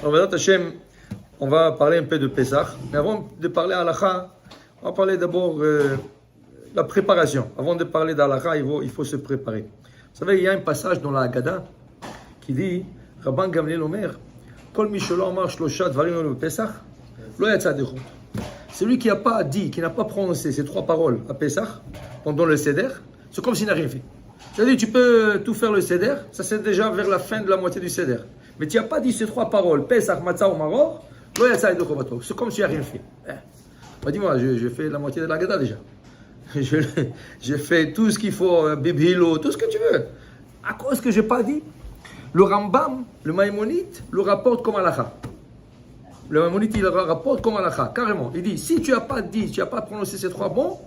Alors, Bézat Hashem, on va parler un peu de Pessah. Mais avant de parler Halakha, on va parler d'abord de la préparation. Avant de parler d'Halakha, il faut se préparer. Vous savez, il y a un passage dans la Haggadah qui dit, Rabban Gamliel Omer, Kol Misholo Amar Shlosha Dvarim le Pessah, Lo Yatsa Dechut. Celui qui n'a pas dit, qui n'a pas prononcé ces trois paroles à Pessah pendant le Seder, c'est comme s'il n'a rien fait. C'est-à-dire, tu peux tout faire le Seder, ça c'est déjà vers la fin de la moitié du Seder. Mais tu n'as pas dit ces trois paroles, Pessah, Matzah ou Maror, Lo Yatsa Dechut. C'est comme si tu n'as rien fait. Dis-moi, j'ai fait la moitié de la Haggadah déjà. J'ai fait tout ce qu'il faut, Bibhilo, tout ce que tu veux. À cause que je n'ai pas dit, le Rambam, le Maïmonite, le rapporte comme halakha. Le Maïmonite, il le rapporte comme halakha, carrément. Il dit, si tu n'as pas dit, tu n'as pas prononcé ces trois mots,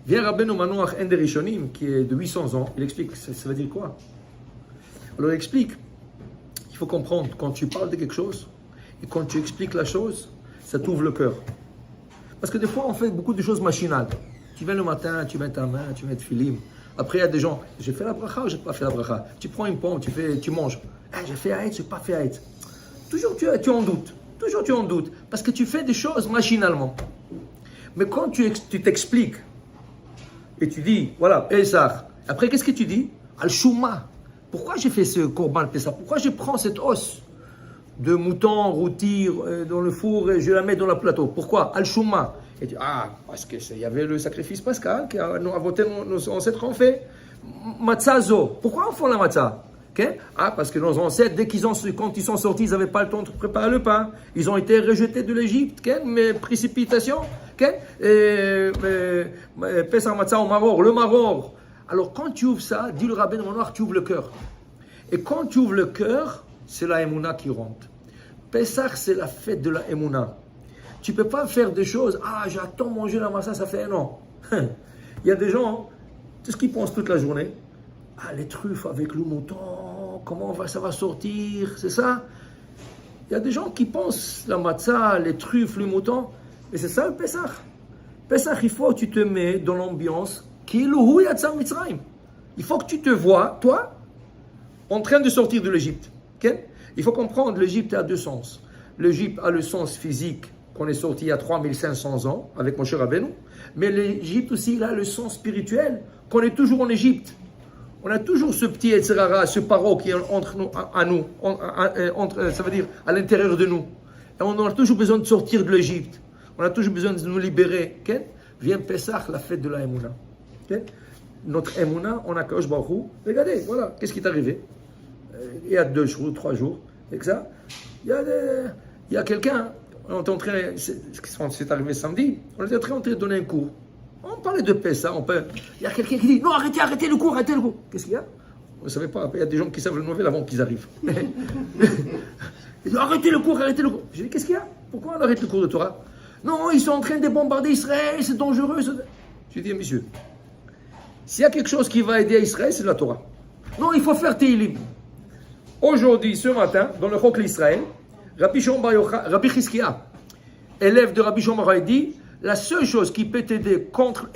vient Rabbeinu Manoach Ender Rishonim, qui est de 800 ans, il explique, ça veut dire quoi? Alors il explique, il faut comprendre, quand tu parles de quelque chose, et quand tu expliques la chose, ça t'ouvre le cœur. Parce que des fois, on fait beaucoup de choses machinales. Tu viens le matin, tu mets ta main, tu mets film. Après, il y a des gens, j'ai fait la bracha ou j'ai pas fait la bracha. Tu prends une pomme, tu manges. J'ai fait Haït, j'ai pas fait Haït. Toujours tu en doutes. Toujours tu en doutes. Parce que tu fais des choses machinalement. Mais quand tu t'expliques et tu dis, voilà, Pessah. Après, qu'est-ce que tu dis? Al-Shuma. Pourquoi j'ai fait ce korban Pessah? Pourquoi je prends cette os de mouton rôti dans le four et je la mets dans le plateau? Pourquoi? Al-Shuma. Et tu dis, parce qu'il y avait le sacrifice pascal nos ancêtres ont fait. Matzazo. Pourquoi on fait la matzah? Okay? Parce que nos ancêtres, quand ils sont sortis, ils n'avaient pas le temps de préparer le pain. Ils ont été rejetés de l'Égypte. Okay? Mais précipitation. Okay? Pessah matzah au maror. Le maror. Alors quand tu ouvres ça, dit le rabbin Manoach, tu ouvres le cœur. Et quand tu ouvres le cœur, c'est la Emouna qui rentre. Pessah, c'est la fête de la Emouna. Tu ne peux pas faire des choses, j'attends manger la massa, ça fait un an. Il y a des gens, tout ce qu'ils pensent toute la journée, les truffes avec le mouton, comment ça va sortir, c'est ça? Il y a des gens qui pensent la matzah, les truffes, le mouton, mais c'est ça le Pessah. Pessah, il faut que tu te mets dans l'ambiance qui est le Hu Yatsa Mitzrayim. Il faut que tu te vois, toi, en train de sortir de l'Égypte. Okay? Il faut comprendre, l'Égypte a deux sens. L'Égypte a le sens physique, qu'on est sorti il y a 3500 ans avec Moshe Rabbeinu, mais l'Égypte aussi, il a le sens spirituel, qu'on est toujours en Égypte. On a toujours ce petit Etzerara, ce paro qui est entre nous, ça veut dire à l'intérieur de nous. Et on a toujours besoin de sortir de l'Égypte. On a toujours besoin de nous libérer. Okay? Vient Pessah, la fête de la Emouna. Okay? Notre Emouna, on a Kadosh Baruch Hu. Regardez, voilà, qu'est-ce qui est arrivé? Il y a 2 jours, 3 jours, avec ça, il y a quelqu'un. On était en train, c'est arrivé samedi, on était en train de donner un cours. On parlait de Pessah, il y a quelqu'un qui dit, non, arrêtez le cours. Qu'est-ce qu'il y a? On ne savait pas, il y a des gens qui savent le nouvelle avant qu'ils arrivent. Ils disent, arrêtez le cours. J'ai dit, qu'est-ce qu'il y a? Pourquoi on arrête le cours de Torah? Non, ils sont en train de bombarder Israël, c'est dangereux. J'ai dit, monsieur, s'il y a quelque chose qui va aider Israël, c'est la Torah. Non, il faut faire Tehillim. Aujourd'hui, ce matin, dans le Chok l'Israël, Rabbi Chizkia, élève de Rabbi Shimon Bar Yochai, dit la seule chose qui peut t'aider contre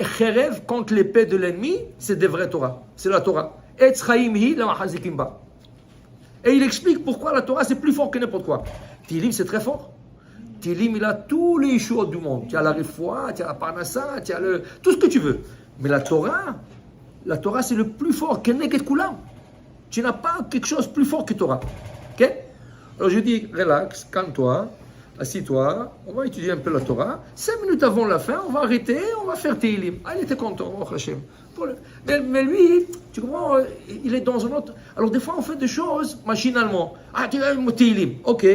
l'épée de l'ennemi, c'est des vraies Torah. C'est la Torah. Et il explique pourquoi la Torah c'est plus fort que n'importe quoi. Tehillim c'est très fort. Tehillim il a tous les choses du monde. Tu as la Refoua, tu as la Parnassa, tu as tout ce que tu veux. Mais la Torah c'est le plus fort. Keneket Kulam. Tu n'as pas quelque chose de plus fort que Torah. Ok? Alors je dis, relax, calme-toi, assis-toi, on va étudier un peu la Torah. 5 minutes avant la fin, on va arrêter, on va faire Tehillim. Il était content, oh Hachem. Mais lui, tu comprends, il est dans un autre... Alors des fois, on fait des choses machinalement. Tu as un Tehillim, ok.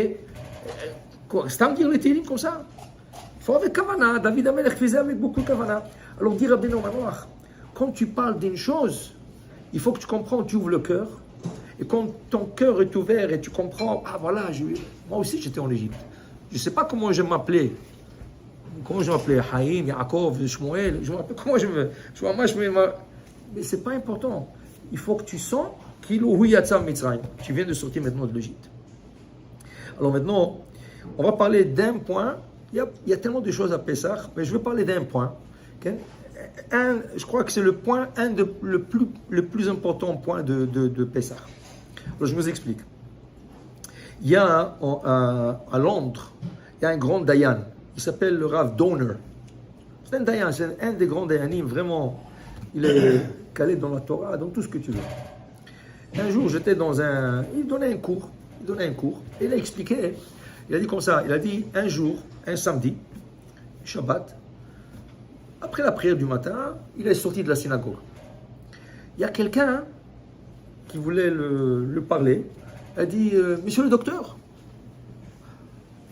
Quoi, c'est à dire le Tehillim comme ça? Il faut avec Kavana. David Amelech faisait avec beaucoup de Kavana. Alors dit Rabbeinu Manoach, quand tu parles d'une chose, il faut que tu comprends, tu ouvres le cœur. Et quand ton cœur est ouvert et tu comprends, voilà, moi aussi j'étais en Égypte. Je ne sais pas comment je m'appelais. Comment je m'appelais? Haïm, Yaakov, Shmuel. Je m'appelle comment je me. Mais ce n'est pas important. Il faut que tu sens qu'il Yatsa Mitzrayim. Tu viens de sortir maintenant de l'Égypte. Alors maintenant, on va parler d'un point. Il y a tellement de choses à Pessah, mais je veux parler d'un point. Okay? Je crois que c'est le plus important point de Pessah. Alors, je vous explique. Il y a à Londres, il y a un grand Dayan. Il s'appelle le Rav Donner. C'est un Dayan, c'est un des grands Dayanim, vraiment. Il est calé dans la Torah, dans tout ce que tu veux. Un jour, j'étais dans un... Il donnait un cours. Et il a expliqué. Il a dit comme ça. Il a dit un jour, un samedi, Shabbat, après la prière du matin, il est sorti de la synagogue. Il y a quelqu'un qui voulait le parler. Il a dit, monsieur le docteur.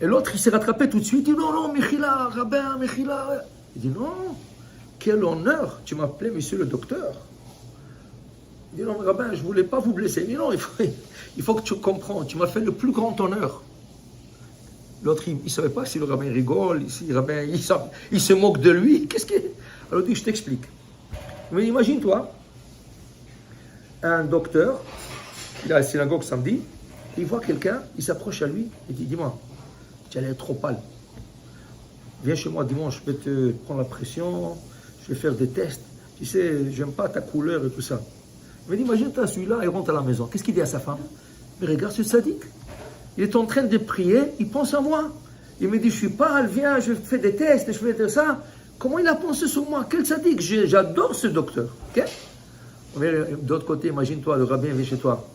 Et l'autre, il s'est rattrapé tout de suite. Il dit, non, Mechila, rabbin, Mechila. Il dit, non, quel honneur, tu m'appelais monsieur le docteur. Il dit, non, rabbin, je ne voulais pas vous blesser. Il dit, non, il faut que tu comprends, tu m'as fait le plus grand honneur. L'autre, il ne savait pas si le rabbin rigole, si le rabbin, il se moque de lui. Qu'est-ce que... Alors, il dit, je t'explique. Mais imagine-toi, un docteur, il est à la synagogue samedi, il voit quelqu'un, il s'approche à lui, et dit, dis-moi, tu as l'air trop pâle. Viens chez moi dimanche, je vais te prendre la pression, je vais faire des tests. Tu sais, j'aime pas ta couleur et tout ça. Il me dit, imagine-toi celui-là, il rentre à la maison. Qu'est-ce qu'il dit à sa femme? Mais regarde ce sadique. Il est en train de prier, il pense à moi. Il me dit, je suis pâle, viens, je fais des tests, je fais de ça. Comment il a pensé sur moi? Quel sadique? J'adore ce docteur. Okay? Mais d'autre côté, imagine-toi, le rabbin vient chez toi.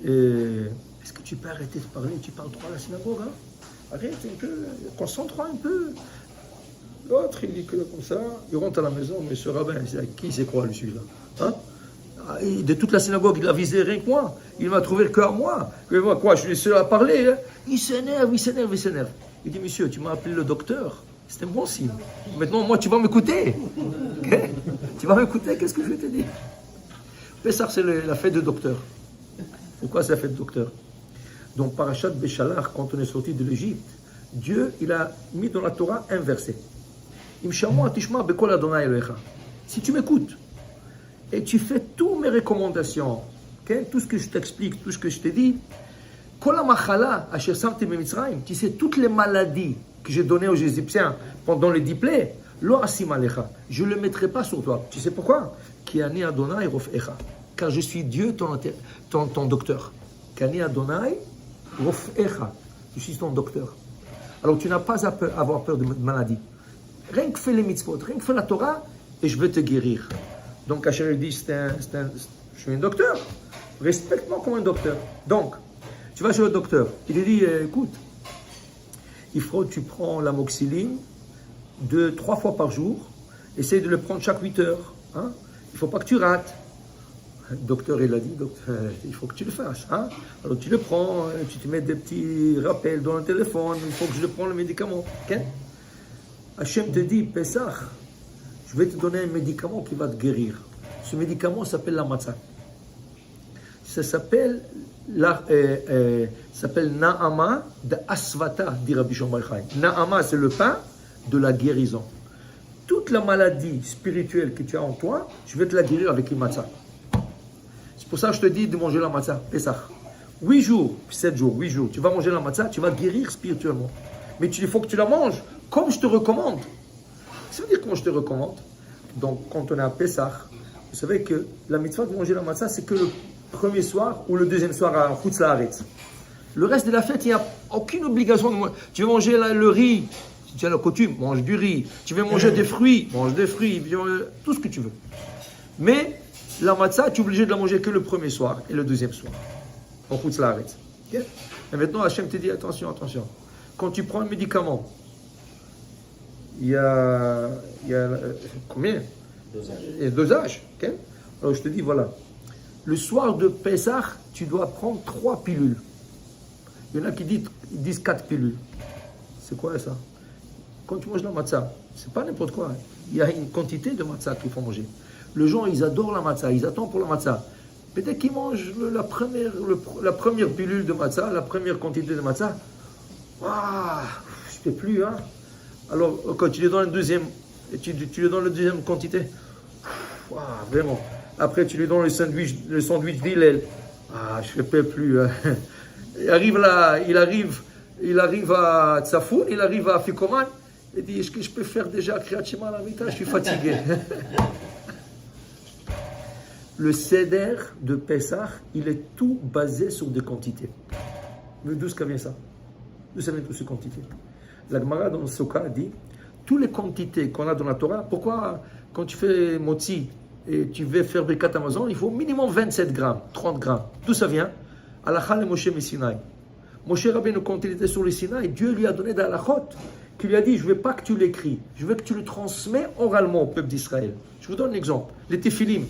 Est-ce que tu peux arrêter de parler? Tu parles trop à la synagogue, hein? Arrête un peu, concentre-toi un peu. L'autre, il dit que comme ça, il rentre à la maison, mais ce rabbin, qui c'est quoi, lui, celui-là? Hein? De toute la synagogue, il a visé rien que moi. Il m'a trouvé le cœur moi. Que moi, quoi, je suis le seul à parler. Hein? Il s'énerve. Il dit, monsieur, tu m'as appelé le docteur. C'est un bon signe. Maintenant, moi, tu vas m'écouter. Okay? Tu vas m'écouter, qu'est-ce que je vais te dire? Pessah, c'est la fête de docteur. Pourquoi c'est la fête de docteur? Donc, Parashat Béchalach, quand on est sorti de l'Égypte, Dieu, il a mis dans la Torah un verset. Si tu m'écoutes, et tu fais toutes mes recommandations, okay? Tout ce que je t'explique, tout ce que je te dis, tu sais, toutes les maladies que j'ai données aux Égyptiens pendant les 10 plaies, je ne le mettrai pas sur toi. Tu sais pourquoi? Car je suis Dieu, ton docteur. Je suis ton docteur. Alors tu n'as pas à avoir peur de maladie. Rien que fais les mitzvot, rien que fais la Torah, et je vais te guérir. Donc Hachem dit, je suis un docteur, respecte-moi comme un docteur. Donc, tu vas chez le docteur, il lui dit, écoute, il faut que tu prends l'amoxicilline 3 fois par jour, essaye de le prendre chaque 8 heures. Hein? Il ne faut pas que tu rates. Le docteur, il a dit, il faut que tu le fasses. Hein? Alors tu le prends, tu te mets des petits rappels dans le téléphone, il faut que je le prenne le médicament. Okay? Hachem te dit, Pessah, je vais te donner un médicament qui va te guérir. Ce médicament s'appelle la matzah. Ça s'appelle Na'ama de Asvata, dit Rabbi Shimon Bar Yochai. Na'ama, c'est le pain de la guérison. Toute la maladie spirituelle que tu as en toi, je vais te la guérir avec une matzah. C'est pour ça que je te dis de manger la matzah, Pessah. 8 jours, 7 jours, 8 jours, tu vas manger la matzah, tu vas guérir spirituellement. Mais il faut que tu la manges comme je te recommande. Ça veut dire comment je te recommande. Donc, quand on est à Pessah, vous savez que la mitzvah de manger la matzah, c'est que le premier soir ou le deuxième soir à Chutz La'aretz. Le reste de la fête, il n'y a aucune obligation de manger. Tu veux manger le riz, si tu as la coutume, mange du riz. Tu veux manger des fruits, mange des fruits, tout ce que tu veux. Mais la matzah, tu es obligé de la manger que le premier soir et le deuxième soir. En Chutz La'aretz. Okay? Et maintenant, Hachem te dit, attention. Quand tu prends un médicament, il y a combien? Il y a dosage. Okay? Alors je te dis, voilà. Le soir de Pessah, tu dois prendre 3 pilules. Il y en a qui disent 4 pilules. C'est quoi ça? Quand tu manges la matzah, c'est pas n'importe quoi. Il y a une quantité de matzah qu'il faut manger. Les gens, ils adorent la matzah, ils attendent pour la matzah. Peut-être qu'ils mangent la première pilule de matzah, la première quantité de matzah. Ah, je ne peux plus, hein. Alors, quand tu lui donnes tu lui donnes la deuxième quantité, vraiment. Après, tu lui donnes le sandwich d'Hillel. Ah, je ne peux plus. Hein. Il arrive à Tsafoun, il arrive à Fikoman. Il dit, est-ce que je peux faire déjà Kriyat Shema à la Mita? Je suis fatigué. Le seder de Pessah, il est tout basé sur des quantités. D'où ça vient ça? D'où ça vient toutes ces quantités? La Gemara dans le Soka dit, toutes les quantités qu'on a dans la Torah, pourquoi quand tu fais motzi et tu veux faire Birkat Hamazon, il faut minimum 27 grammes, 30 grammes. D'où ça vient? Halakha le Moshe Messinaï. Moshe Rabbeinu, quand il était sur le Sinaï, Dieu lui a donné des halakhot, qui lui a dit, je ne veux pas que tu l'écris, je veux que tu le transmets oralement au peuple d'Israël. Je vous donne un exemple. Les téphilim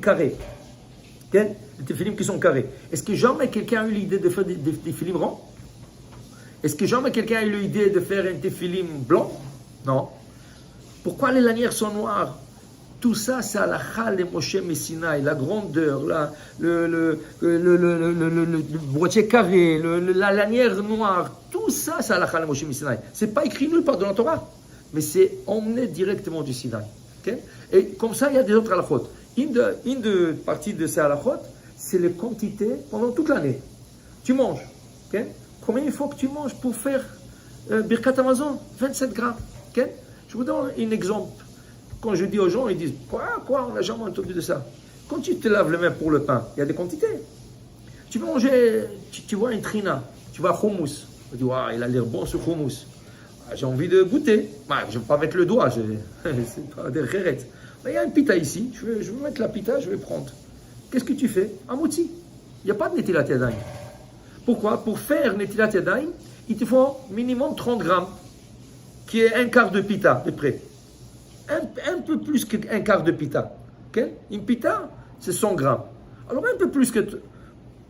carrés. Okay? Les téphilim qui sont carrés. Est-ce que jamais quelqu'un a eu l'idée de faire des téphilim ronds? Est-ce que jamais quelqu'un a eu l'idée de faire un téphilim blanc? Non. Pourquoi les lanières sont noires? Tout ça, c'est halakha le Moshe Messinaï, la grandeur, le boîtier carré, la lanière noire. Tout ça, c'est halakha le Moshe Messinaï. C'est pas écrit nulle part dans la Torah, mais c'est emmené directement du Sinaï. Okay? Et comme ça, il y a des autres halakhot. Une partie de ces halakhot, c'est les quantités pendant toute l'année. Tu manges. Okay? Combien il faut que tu manges pour faire Birkat Hamazon? 27 grammes. Okay? Je vous donne un exemple. Quand je dis aux gens, ils disent « Quoi? On n'a jamais entendu de ça. » Quand tu te laves les mains pour le pain, il y a des quantités. Tu veux manger, tu vois une trina, tu vois hummus. Tu dis « Il a l'air bon ce hummus. J'ai envie de goûter. Je ne vais pas mettre le doigt, c'est pas des rérettes. Mais il y a une pita ici, je vais mettre la pita, je vais prendre. Qu'est-ce que tu fais? Un moti. Il n'y a pas de netilat yadayim. Pourquoi? Pour faire netilat yadayim, il te faut minimum 30 grammes, qui est un quart de pita, de près. Un peu plus qu'un quart de pita. Okay? Une pita, c'est 100 grammes. Alors un peu plus que...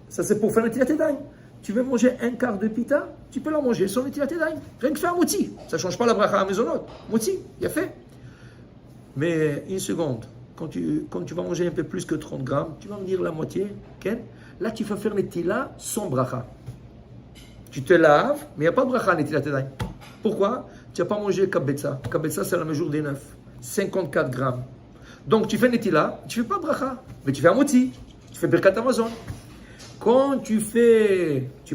Ça, c'est pour faire netilat yadayim. Tu veux manger un quart de pita, tu peux la manger sans netilat yadayim. Rien que faire un moti. Ça ne change pas la bracha à maisonnot. Moti, il y a fait. Mais une seconde, quand tu vas manger un peu plus que 30 grammes, tu vas me dire la moitié. Okay? Là, tu vas faire netilat sans bracha. Tu te laves, mais il n'y a pas de bracha netilat yadayim. Pourquoi? Tu n'as pas mangé kabetza. Kabetza, c'est la mesure des 9. 54 grammes. Donc, tu fais netilat, tu ne fais pas bracha. Mais tu fais un moti. Tu fais Birkat Hamazon. Quand tu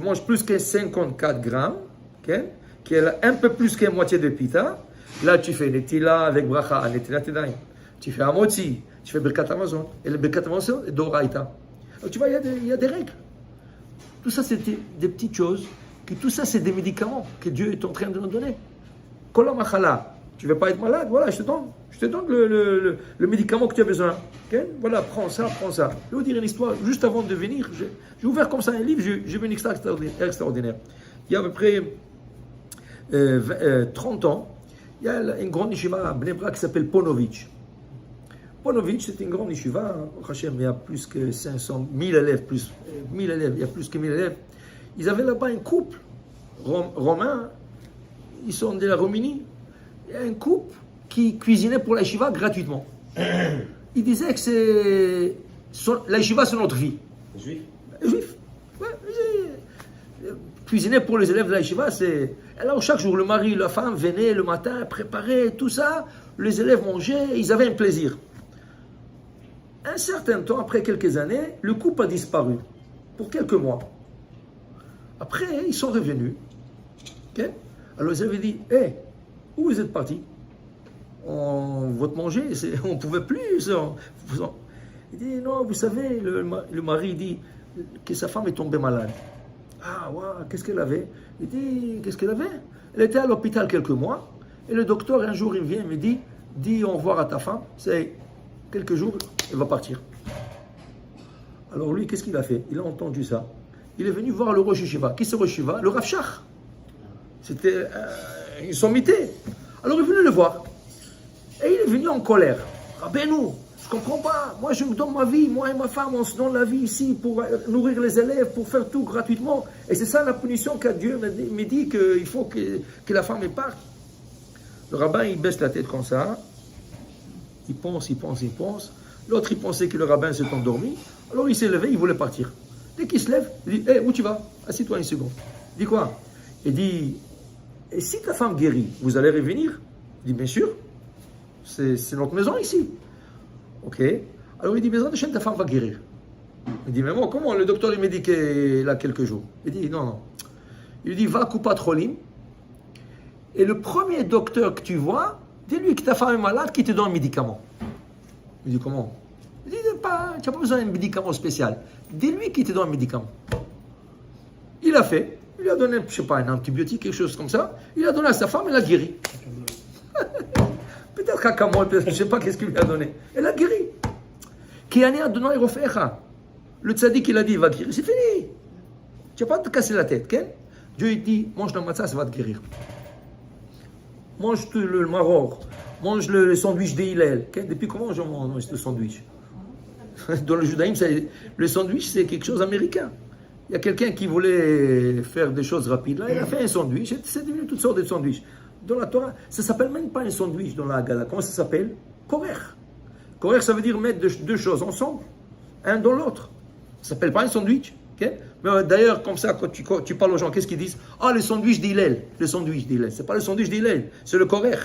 manges plus que 54 grammes, okay, qui est un peu plus qu'une moitié de pita, là, tu fais netilat avec bracha, netilat yadayim. Tu fais un moti, tu fais Birkat Hamazon. Et le Birkat Hamazon est d'oraïta. Alors, tu vois, il y a des règles. Tout ça, c'est des petites choses. Tout ça, c'est des médicaments que Dieu est en train de nous donner. Kola machala, tu ne veux pas être malade, voilà, je te donne le médicament que tu as besoin. Okay? Voilà, prends ça. Je vais vous dire une histoire. Juste avant de venir, j'ai ouvert comme ça un livre, j'ai vu une histoire extraordinaire. Il y a à peu près 30 ans, il y a une grande yeshiva à Bnei Brak qui s'appelle Ponovitch. Ponovitch, c'est une grande yeshiva. Il y a plus que 500, 1000 élèves, il y a plus que 1000 élèves. Ils avaient là-bas un couple romain. Ils sont de la Roumanie. Il y a un couple qui cuisinait pour la yeshiva gratuitement. Il disait que la yeshiva, c'est notre vie. Juif? Juif. Ouais, cuisiner pour les élèves de la yeshiva, c'est... Alors, chaque jour, le mari et la femme venaient le matin, préparaient tout ça. Les élèves mangeaient, ils avaient un plaisir. Un certain temps, après quelques années, le couple a disparu. Pour quelques mois. Après, ils sont revenus. Okay? Alors, ils avaient dit, où vous êtes partis? On va te manger, on ne pouvait plus. Il dit, non, vous savez, le mari dit que sa femme est tombée malade. Ah, ouais, qu'est-ce qu'elle avait? Il dit, qu'est-ce qu'elle avait? Elle était à l'hôpital quelques mois, et le docteur, un jour, il vient et me dit, dis au revoir à ta femme, c'est quelques jours, elle va partir. Alors lui, qu'est-ce qu'il a fait? Il a entendu ça. Il est venu voir le Rosh Yeshiva. Qui c'est le Rosh Yeshiva? Le Rav Shach. C'était une sommité. Alors il est venu le voir. Et il est venu en colère. Rabbeinu, je ne comprends pas. Moi, je me donne ma vie. Moi et ma femme, on se donne la vie ici pour nourrir les élèves, pour faire tout gratuitement. Et c'est ça la punition que Dieu me dit qu'il faut que la femme parte. Le rabbin, il baisse la tête comme ça. Il pense. L'autre, il pensait que le rabbin s'est endormi. Alors il s'est levé, il voulait partir. Dès qu'il se lève, il dit, où tu vas? Assis-toi une seconde. Il dit quoi? Il dit, et si ta femme guérit, vous allez revenir? Il dit, bien sûr. C'est notre maison ici. Ok. Alors il dit, mais ta femme va guérir. Il dit, mais moi, comment? Le docteur, il m'a dit qu'elle a quelques jours. Il dit, non. Il dit, va à Kupat Cholim. Et le premier docteur que tu vois, dis-lui que ta femme est malade, qui te donne un médicament. Il dit, comment? Il dit, tu n'as pas besoin d'un médicament spécial. Dis-lui qu'il te donne un médicament. Il a fait. lui a donné, je sais pas, un antibiotique, quelque chose comme ça. Il a donné à sa femme, elle a guéri. Peut-être Hakamol, je ne sais pas qu'est-ce qu'il lui a donné. Elle a guéri. Qui a donné à refaire. Le tzaddik, il a dit, il va guérir. C'est fini. Tu n'as pas à te casser la tête. Okay? Dieu, il dit, mange le matzah, ça va te guérir. Mange le maror. Mange le sandwich d'Hillel. Okay? Depuis comment on mange le sandwich? Dans le judaïsme, le sandwich, c'est quelque chose d'américain. Il y a quelqu'un qui voulait faire des choses rapides. Là, il a fait un sandwich. C'est devenu toutes sortes de sandwichs. Dans la Torah, ça ne s'appelle même pas un sandwich dans la Haggadah. Comment ça s'appelle? Korer. Korer, ça veut dire mettre deux choses ensemble, un dans l'autre. Ça ne s'appelle pas un sandwich. Okay? Mais d'ailleurs, comme ça, quand tu parles aux gens, qu'est-ce qu'ils disent? Ah, le sandwich d'Hillel. Le sandwich d'Hillel. Ce n'est pas le sandwich d'Hillel, c'est le Korer.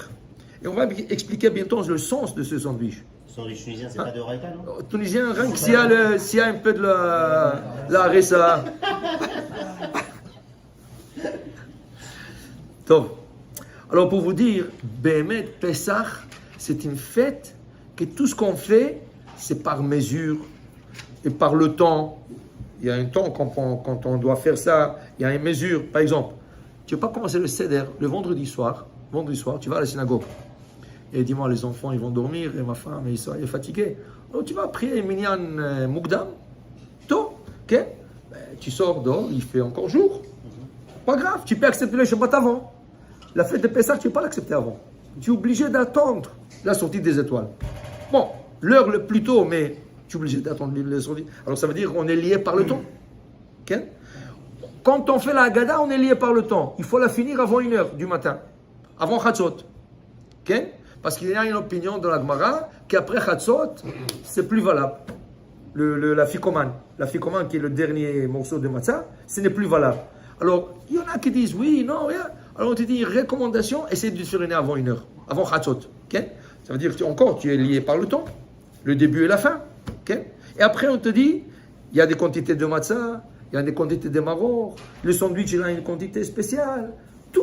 Et on va expliquer bientôt le sens de ce sandwich. Le sandwich tunisien, c'est pas de raïta, non? Tunisien, rien que s'il y a un peu de la harissa. Top. Alors pour vous dire, Béhémet, Pessah, c'est une fête que tout ce qu'on fait, c'est par mesure et par le temps. Il y a un temps quand on doit faire ça, il y a une mesure. Par exemple, tu ne veux pas commencer le seder le vendredi soir, tu vas à la synagogue. Et dis-moi, les enfants, ils vont dormir, et ma femme, elle est fatiguée. Alors tu vas prier Minyan Mukdam, tôt, ok? Tu sors dehors, il fait encore jour. Pas grave, tu peux accepter le Shabbat avant. La fête de Pessah, tu ne peux pas l'accepter avant. Tu es obligé d'attendre la sortie des étoiles. Bon, l'heure le plus tôt, mais tu es obligé d'attendre la sortie. Alors ça veut dire qu'on est lié par le temps. Okay? Quand on fait la Haggadah, on est lié par le temps. Il faut la finir avant 1h du matin, avant Chatzot. Okay? Parce qu'il y a une opinion dans la Gemara qu'après Chatzot, c'est plus valable. La ficomane. La ficomane qui est le dernier morceau de matzah, ce n'est plus valable. Alors, il y en a qui disent oui, non, rien. Alors on te dit, recommandation, essaie de suriner avant 1h, avant Chatzot. Okay? Ça veut dire que tu es lié par le temps, le début et la fin. Okay? Et après, on te dit, il y a des quantités de matzah, il y a des quantités de maror, le sandwich, il a une quantité spéciale. Tout,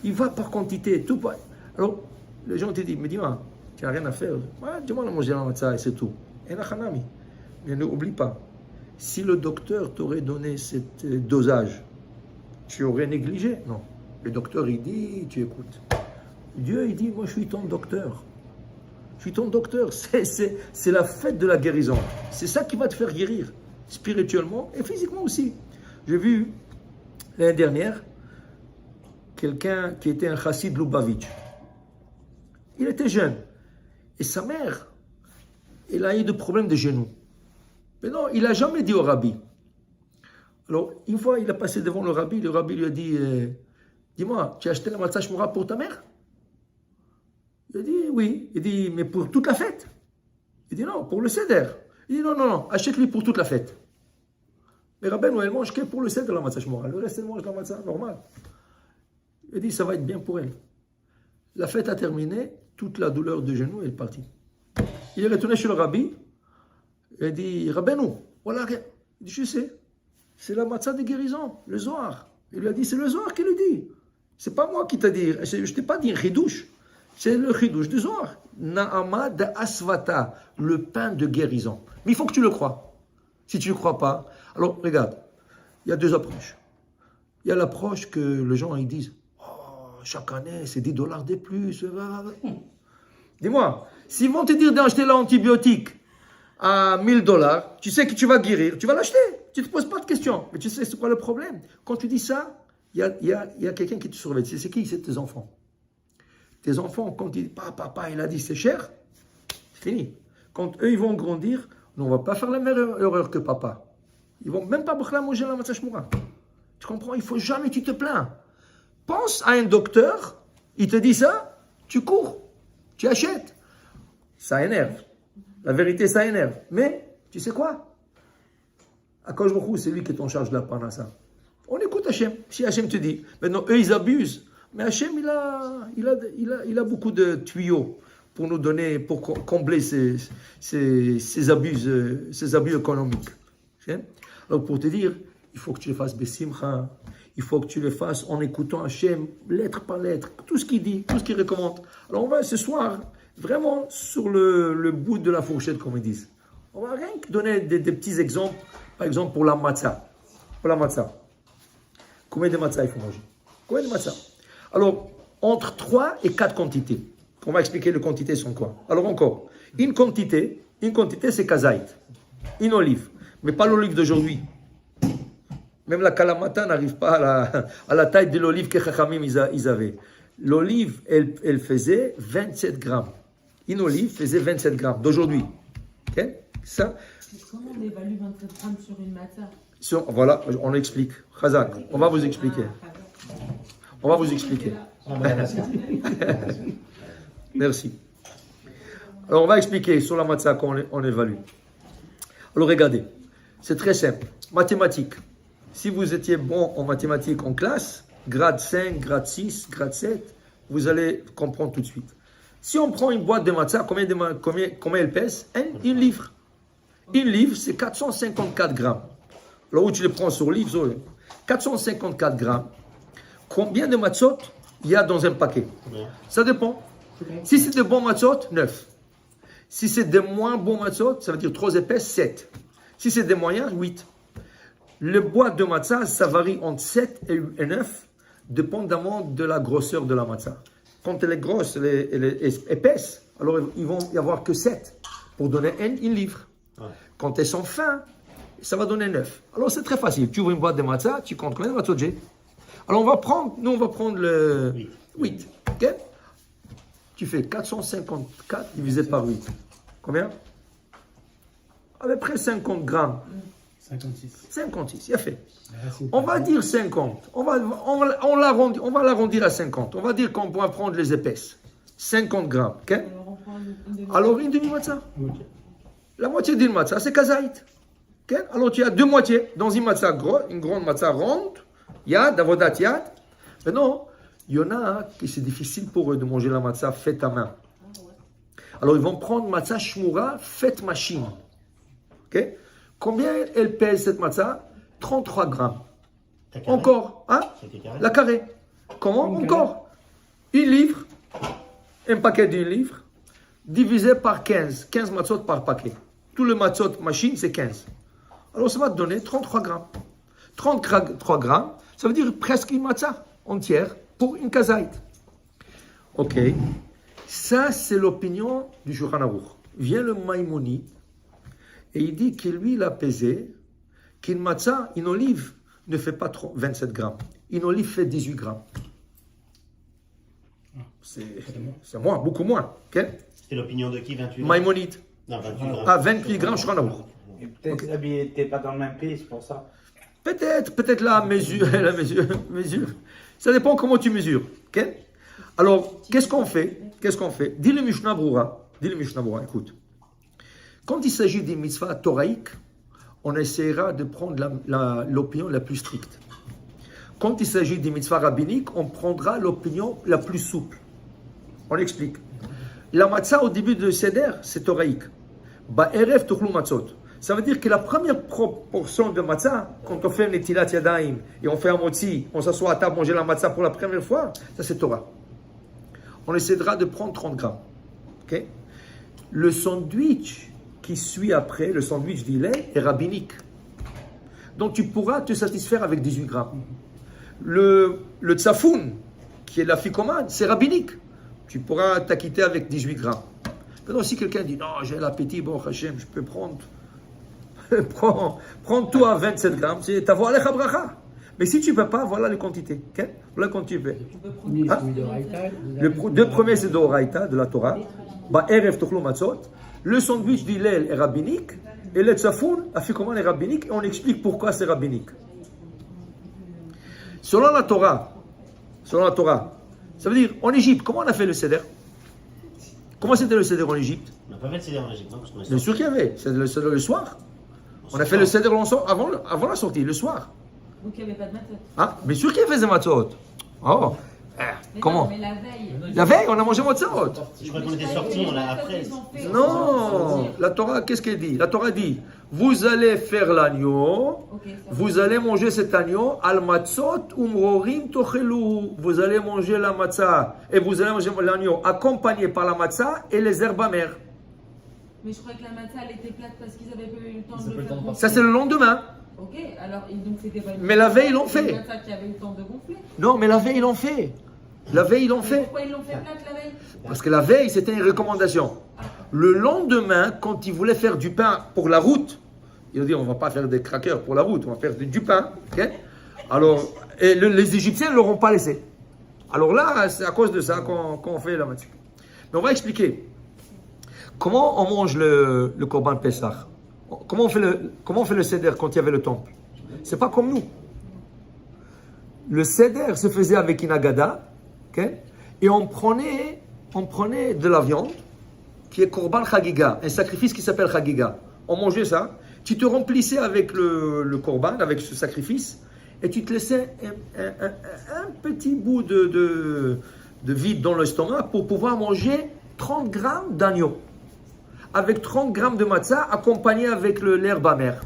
il va par quantité. Tout par... Alors, les gens te disent, mais dis-moi, tu n'as rien à faire. Ouais, dis-moi de manger la matzah et c'est tout. Et la chanami. Mais n'oublie pas, si le docteur t'aurait donné ce dosage, tu aurais négligé? Non. Le docteur, il dit, tu écoutes. Dieu, il dit, moi, je suis ton docteur. Je suis ton docteur. C'est la fête de la guérison. C'est ça qui va te faire guérir, spirituellement et physiquement aussi. J'ai vu, l'année dernière, quelqu'un qui était un chassid Lubavitch. Il était jeune. Et sa mère, elle a eu des problèmes de genoux. Mais non, il n'a jamais dit au rabbi. Alors, une fois, il a passé devant le rabbi lui a dit, dis-moi, tu as acheté la matzah shmura pour ta mère? Il a dit, oui. Il dit, mais pour toute la fête? Il dit, non, pour le seder. Il dit, non, achète-lui pour toute la fête. Mais Rabbeinu, elle mange que pour le seder la matzah shmura. Le reste, elle mange la matzah normale. Il a dit, ça va être bien pour elle. La fête a terminé, toute la douleur de genou est partie. Il est retourné chez le rabbi. Il a dit, Rabbeinu, voilà, il dit, je sais. C'est la matzah de guérison, le Zohar. Il lui a dit, c'est le Zohar qui le dit. C'est pas moi qui t'a dit. Je ne t'ai pas dit chidouche. C'est le chidouche du Zohar. Naama de asvata, le pain de guérison. Mais il faut que tu le crois. Si tu ne le crois pas, alors regarde, il y a deux approches. Il y a l'approche que les gens ils disent, oh, chaque année c'est $10 de plus. Dis-moi, s'ils vont te dire d'acheter l'antibiotique à $1000, tu sais que tu vas guérir, tu vas l'acheter. Tu ne te poses pas de questions. Mais tu sais, c'est quoi le problème? Quand tu dis ça, il y a quelqu'un qui te surveille. C'est qui? C'est tes enfants. Tes enfants, quand ils disent, papa, il a dit c'est cher, c'est fini. Quand eux, ils vont grandir, on ne va pas faire la même erreur que papa. Ils ne vont même pas manger la matzah shmura. Tu comprends? Il ne faut jamais que tu te plains. Pense à un docteur, il te dit ça, tu cours, tu achètes. Ça énerve. La vérité, ça énerve. Mais, tu sais quoi? Akadosh Baruch Hu, c'est lui qui est en charge de la parnassa. On écoute Hachem. Si Hachem te dit, maintenant eux ils abusent, mais Hachem il a beaucoup de tuyaux pour nous donner, pour combler ces abus économiques. Alors pour te dire, il faut que tu le fasses besimcha, il faut que tu le fasses en écoutant Hachem, lettre par lettre, tout ce qu'il dit, tout ce qu'il recommande. Alors on va ce soir vraiment sur le bout de la fourchette, comme ils disent. On va rien que donner des petits exemples. Par exemple, pour la matzah. Combien de matzah il faut manger? Combien de matzah? Alors, entre 3 et 4 quantités. On va expliquer les quantités sont quoi. Alors encore, une quantité c'est kazaït, une olive, mais pas l'olive d'aujourd'hui. Même la kalamata n'arrive pas à la taille de l'olive que Chachamim ils avaient. L'olive, elle faisait 27 grammes. Une olive faisait 27 grammes d'aujourd'hui. Ok? Ça. Comment on évalue 27 grammes sur une matzah? Voilà, on explique. Chazak, on va vous expliquer. On va vous expliquer. Merci. Alors, on va expliquer sur la matzah qu'on évalue. Alors, regardez, c'est très simple. Mathématiques. Si vous étiez bon en mathématiques en classe, grade 5, grade 6, grade 7, vous allez comprendre tout de suite. Si on prend une boîte de matzah, combien elle pèse? Une livre. Une livre, c'est 454 grammes. Là où tu les prends sur livre, 454 grammes. Combien de matzot il y a dans un paquet? Ça dépend. Si c'est de bons matzot, 9. Si c'est de moins bons matzot, ça veut dire trop épaisse, 7. Si c'est des moyens, 8. Le boîte de matzah, ça varie entre 7 et 9, dépendamment de la grosseur de la matzah. Quand elle est grosse, elle est épaisse, alors ils vont y avoir que 7 pour donner une livre. Ouais. Quand elles sont fins, ça va donner 9. Alors c'est très facile. Tu ouvres une boîte de matzah, tu comptes combien de matzot j'ai. Alors on va prendre le 8. Ok? Tu fais 454 divisé par 8. Combien? À peu près 50 grammes. 56, il a fait. On va dire 50. On va l'arrondir à 50. On va dire qu'on pourra prendre les épaisses. 50 grammes. Okay? Alors, une demi-matzah. La moitié d'une matzah, c'est kazaït. Okay? Alors, tu as deux moitiés. Dans une matzah grosse, une grande matzah ronde, yad, avodat yad. Mais non, il y en a qui c'est difficile pour eux de manger la matzah faite à main. Alors, ils vont prendre matzah shmura faite machine. Ok? Combien elle pèse cette matzah? 33 grammes. Encore, hein? La carré. Comment? Encore. Une livre, un paquet d'une livre, divisé par 15. 15 matzot par paquet. Tout le matzot machine, c'est 15. Alors ça va te donner 33 grammes. 33 grammes, ça veut dire presque une matzah entière pour une kazaït. Ok. Ça, c'est l'opinion du Shulchan Aruch. Vient le Maïmonide. Et il dit que lui, il a pesé qu'une matzah, une olive, ne fait pas 27 grammes. Une olive fait 18 grammes. C'est moins, beaucoup moins. Okay? C'est l'opinion de qui, 28 grammes? Maïmonide. Non, 28 grammes. Ah, 28 grammes, je crois. Peut-être que okay. N'était pas dans le même pays, c'est pour ça. Peut-être la mesure. Ça dépend comment tu mesures. Okay? Alors, qu'est-ce qu'on fait? Dis le Mishnah Brura, écoute. Quand il s'agit des mitzvahs thoraïques, on essaiera de prendre l'opinion la plus stricte. Quand il s'agit des mitzvahs rabbiniques, on prendra l'opinion la plus souple. On explique. La matzah au début de Seder, c'est thoraïque. Ba'erev tuchlu matzot. Ça veut dire que la première proportion de matzah, quand on fait un netilat yadayim et on fait un motzi, on s'assoit à table, manger la matzah pour la première fois, ça c'est Torah. On essaiera de prendre 30 grammes. Okay? Le sandwich qui suit après, le sandwich d'Hillel, est rabbinique. Donc tu pourras te satisfaire avec 18 grammes. Le tsafoun, qui est la ficomane, c'est rabbinique. Tu pourras t'acquitter avec 18 grammes. Maintenant, si quelqu'un dit, non, j'ai l'appétit, bon, Hachem, je peux prendre. Prends tout à 27 grammes, c'est ta voix à bracha. Mais si tu ne peux pas, voilà les quantités. Okay? Voilà quand tu peux. Hein? Les deux premiers, c'est d'Oraïta, de la Torah. Erev Tochlo Matzot. Le sandwich d'Hillel est rabbinique. Et le tsafoun, la ficomane est rabbinique. Et on explique pourquoi c'est rabbinique. Selon la Torah, ça veut dire, en Égypte, comment on a fait le Seder? Comment c'était le Seder en Égypte? On n'a pas fait le Seder en Égypte, non? Bien sûr qu'il y avait. C'est le Seder le soir. On a fait le Seder avant la sortie, le soir. Donc il n'y avait pas de matzot. Ah, bien sûr qu'il y avait des matzot. Oh, comment? Mais la veille. La veille, on a mangé matzot. Je crois qu'on était sortis, on l'a après. Non, la Torah, qu'est-ce qu'elle dit? La Torah dit, vous allez faire l'agneau, vous allez manger cet agneau, al matzot umrorim tochelu. Vous allez manger la matzah et vous allez manger l'agneau accompagné par la matzah et les herbes amères. Mais je crois que la matzah, elle était plate parce qu'ils n'avaient pas eu le temps de le faire. Ça, c'est le lendemain. Ok, alors et donc c'était pas une Mais la veille, ils l'ont c'est une fait. matzah qui avait eu le temps de gonfler. Non, mais la veille, ils l'ont fait. La veille, ils l'ont Mais fait. pourquoi ils l'ont fait plate la veille? Parce que la veille, c'était une recommandation. Le lendemain, quand ils voulaient faire du pain pour la route, ils ont dit on ne va pas faire des crackers pour la route, on va faire du pain. Ok. Alors, et les Égyptiens ne l'auront pas laissé. Alors là, c'est à cause de ça qu'on fait la matière. Mais on va expliquer. Comment on mange le Korban Pessah? Comment on fait le Seder quand il y avait le temple? C'est pas comme nous. Le Seder se faisait avec une agada, ok? Et on prenait de la viande, qui est Korban Chagiga, un sacrifice qui s'appelle Chagiga. On mangeait ça, tu te remplissais avec le Korban, avec ce sacrifice, et tu te laissais un petit bout de vide dans l'estomac pour pouvoir manger 30 grammes d'agneau, avec 30 grammes de matzah, accompagné avec l'herbe amère.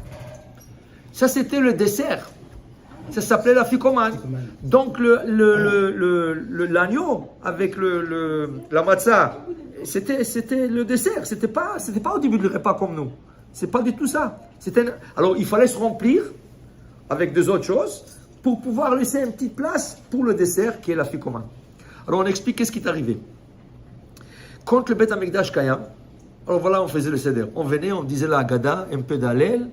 Ça, c'était le dessert. Ça s'appelait la ficomane. Donc, l'agneau avec la matzah, c'était le dessert. C'était pas au début du repas comme nous. C'est pas du tout ça. Alors, il fallait se remplir avec deux autres choses pour pouvoir laisser une petite place pour le dessert qui est la ficomane. Alors, on explique qu'est-ce qui est arrivé. Quand le Beth Amikdash Kayam, alors voilà, on faisait le seder. On venait, on disait la Haggadah, un peu d'Hallel,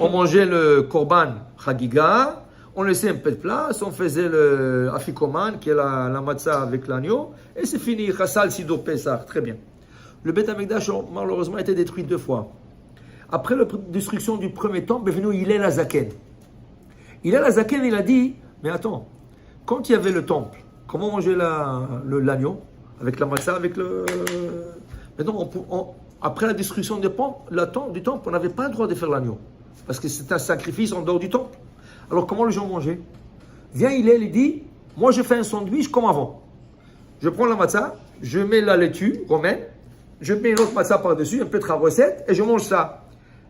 on mangeait le Korban Chagiga, on laissait un peu de place, on faisait le Afikoman, qui est la matzah avec l'agneau, et c'est fini. Chassal Sido Pesach, très bien. Le Beth Amikdash, malheureusement, a été détruit 2 fois. Après la destruction du premier temple, est venu Hillel Azaken. Hillel Azaken, il a dit, mais attends, quand il y avait le temple, comment manger l'agneau? Avec la matzah, avec le... Maintenant, après la destruction du temple, on n'avait pas le droit de faire l'agneau. Parce que c'est un sacrifice en dehors du temple. Alors, comment les gens mangeaient? Vient il dit, moi je fais un sandwich comme avant. Je prends la matzah, je mets la laitue romaine, je mets une autre matzah par-dessus, un peu de recette, et je mange ça.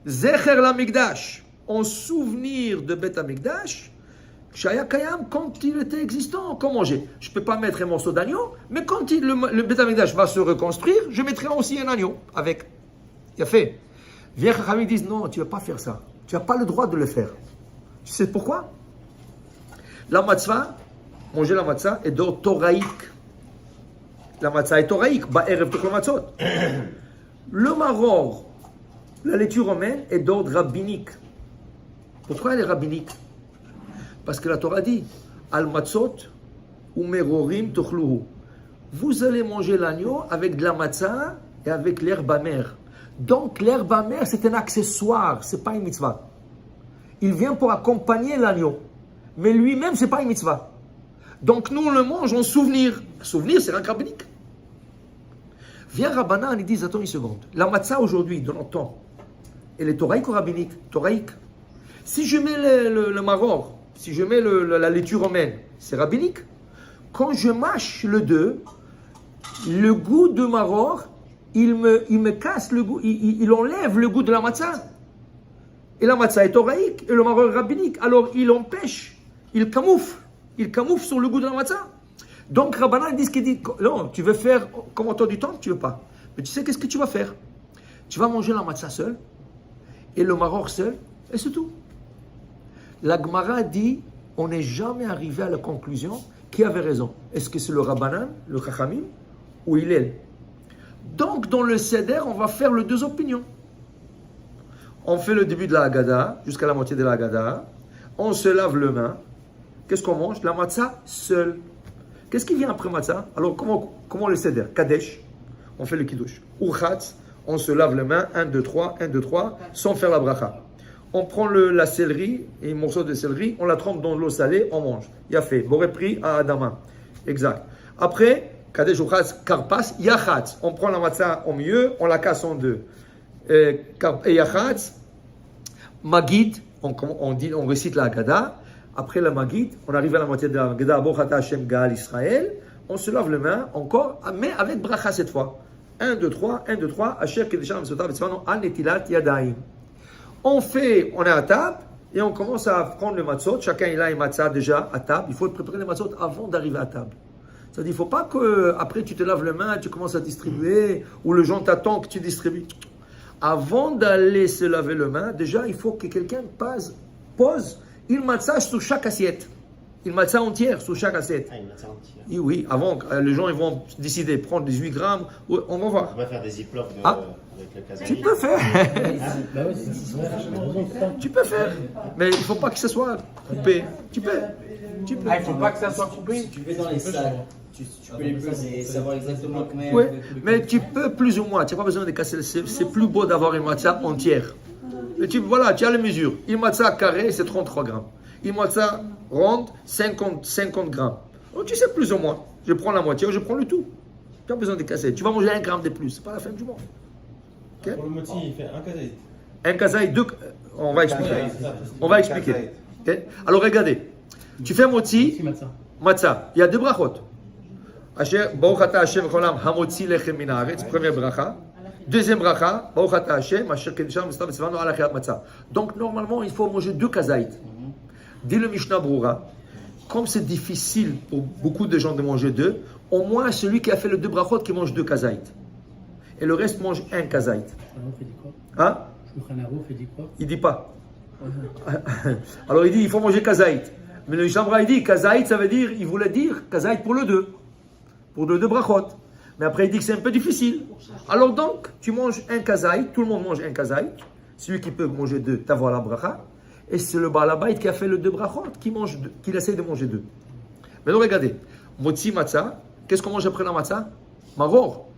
Zecher l'Amikdash, en souvenir de Beth Amikdash, Shaya Kayam, quand il était existant, comment manger? Je ne peux pas mettre un morceau d'agneau, mais quand le Beth Amikdash va se reconstruire, je mettrai aussi un agneau avec. Il a fait. Viens, Chachamim, ils disent non, tu ne vas pas faire ça. Tu n'as pas le droit de le faire. Tu sais pourquoi? La matzah, manger la matzah est d'ordre toraïque. La matzah est toraïque. Ba'erev tukol matzot. Le maror, la laitue romaine, est d'ordre rabbinique. Pourquoi elle est rabbinique? Parce que la Torah dit Al matzot ou merorim tochluhu. Vous allez manger l'agneau avec de la matzah et avec l'herbe amère. Donc l'herbe amère, c'est un accessoire, c'est pas une mitzvah. Il vient pour accompagner l'agneau. Mais lui-même, c'est pas une mitzvah. Donc nous, on le mange en souvenir. Souvenir, c'est un rabbinique. Vient Rabbanan, ils disent, attends une seconde. La matzah aujourd'hui, de notre temps, elle est toraïque ou rabbinique? Toraïque. Si je mets le maror, si je mets la laitue romaine, c'est rabbinique. Quand je mâche le deux, le goût de maror, il me casse le goût, il enlève le goût de la matzah. Et la matzah est toraïque, et le maror est rabbinique. Alors il empêche, il camoufle sur le goût de la matzah. Donc Rabbanan dit ce qu'il dit, non, tu veux faire comme auteur du temple, tu veux pas. Mais tu sais qu'est-ce que tu vas faire? Tu vas manger la matzah seule, et le maror seul, et c'est tout. La Gemara dit, on n'est jamais arrivé à la conclusion qui avait raison. Est-ce que c'est le Rabbanan, le Chachamim, ou Hillel? Donc, dans le Seder, on va faire les deux opinions. On fait le début de la Haggadah, jusqu'à la moitié de la Haggadah. On se lave les mains. Qu'est-ce qu'on mange? La matzah seule. Qu'est-ce qui vient après matzah? Alors, comment le Seder? Kadesh, on fait le Kiddush. Urchatz, on se lave les mains, 1, 2, 3, 1, 2, 3, sans faire la bracha. On prend la céleri, et un morceau de céleri, on la trempe dans l'eau salée, on mange. Il y a fait. Boré pris à Adama. Exact. Après, Kadesh Uchatz, Karpas, Yachatz. On prend la matzah au milieu, on la casse en deux. Et Yachatz, Magid, on récite la Haggadah. Après la Magid, on arrive à la moitié de la Haggadah, Bochata Hashem Gaal Israël. On se lave les mains encore, mais avec bracha cette fois. 1, 2, 3, 1, 2, 3, Asher Kedesham Sotav Etzvano Al Netilat Yadayim. On est à table et on commence à prendre le matzot. Chacun il a une matzah déjà à table. Il faut préparer les matzot avant d'arriver à table. C'est-à-dire, il ne faut pas qu'après tu te laves les mains, tu commences à distribuer, ou le gens t'attend que tu distribues. Avant d'aller se laver les mains, déjà il faut que quelqu'un passe pose une matzah sur chaque assiette. Une matzah entière sur chaque assiette. Ah, il m'a ça entier. Et oui, avant, les gens ils vont décider, prendre 18 grammes, ou- on va voir. On va faire des ziplocs Ah. avec le Tu casaï. peux faire, Bah ouais, c'est vrai. tu peux faire, mais il ne faut pas que ce soit coupé. Tu peux. Ah, il faut pas que ça soit coupé. Si tu vais dans les salles, tu peux les peser et savoir exactement combien. Oui, mais tu peux plus ou moins, tu n'as pas besoin de casser le c'est plus beau d'avoir une matzah entière. Et voilà, tu as les mesures. Une matzah carrée, c'est 33 grammes. Une matzah ronde, 50 grammes. Donc tu sais plus ou moins. Je prends la moitié ou je prends le tout. Tu n'as pas besoin de casser. Tu vas manger 1 gramme de plus, c'est pas la fin du monde. Ok? Pour le moti, il fait un kazaït. Un kazaï, deux. On va expliquer. On va expliquer. Ok? Alors regardez, tu fais moti, matzah. Il y a deux brachot. Asher, Baruch ata Hashem cholam hamotzi lechem min haaretz, première bracha. Deuxième bracha, Baruch ata Hashem, asher kedusha mitzvah tzivanu ala achilat matzah. Donc normalement, il faut manger deux kazaït. Dit le Mishnah Brura, comme c'est difficile pour beaucoup de gens de manger deux, au moins celui qui a fait le deux brachot qui mange deux kazaït. Et le reste mange un kazaït. Hein? Il dit pas. Alors il dit il faut manger kazaït. Mais le Mishnah Brura il dit kazaït ça veut dire, il voulait dire kazaït pour le deux. Pour le deux brachot. Mais après il dit que c'est un peu difficile. Alors donc, tu manges un kazaït, tout le monde mange un kazaït. Celui qui peut manger deux, t'avoir la bracha. Et c'est le Baal Habayit qui a fait le deux brachot, qui essaie de manger deux. Maintenant regardez, motzi matzah, qu'est-ce qu'on mange après la matzah? Maror,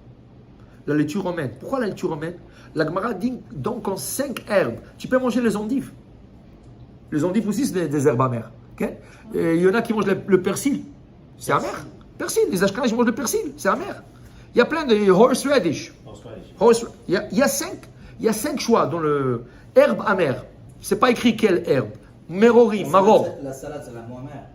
la laitue romaine. Pourquoi la laitue romaine? La Gemara dit donc en 5 herbes, tu peux manger les endives. Les endives aussi c'est des herbes amères. Okay? Et il y en a qui mangent le persil, c'est amer. Persil, les Ashkenazes mangent le persil, c'est amer. Il y a plein de horseradish. Il y a 5 choix dans le herbe amère. C'est pas écrit quelle herbe. Merori, maror. La salade, c'est la moins mère.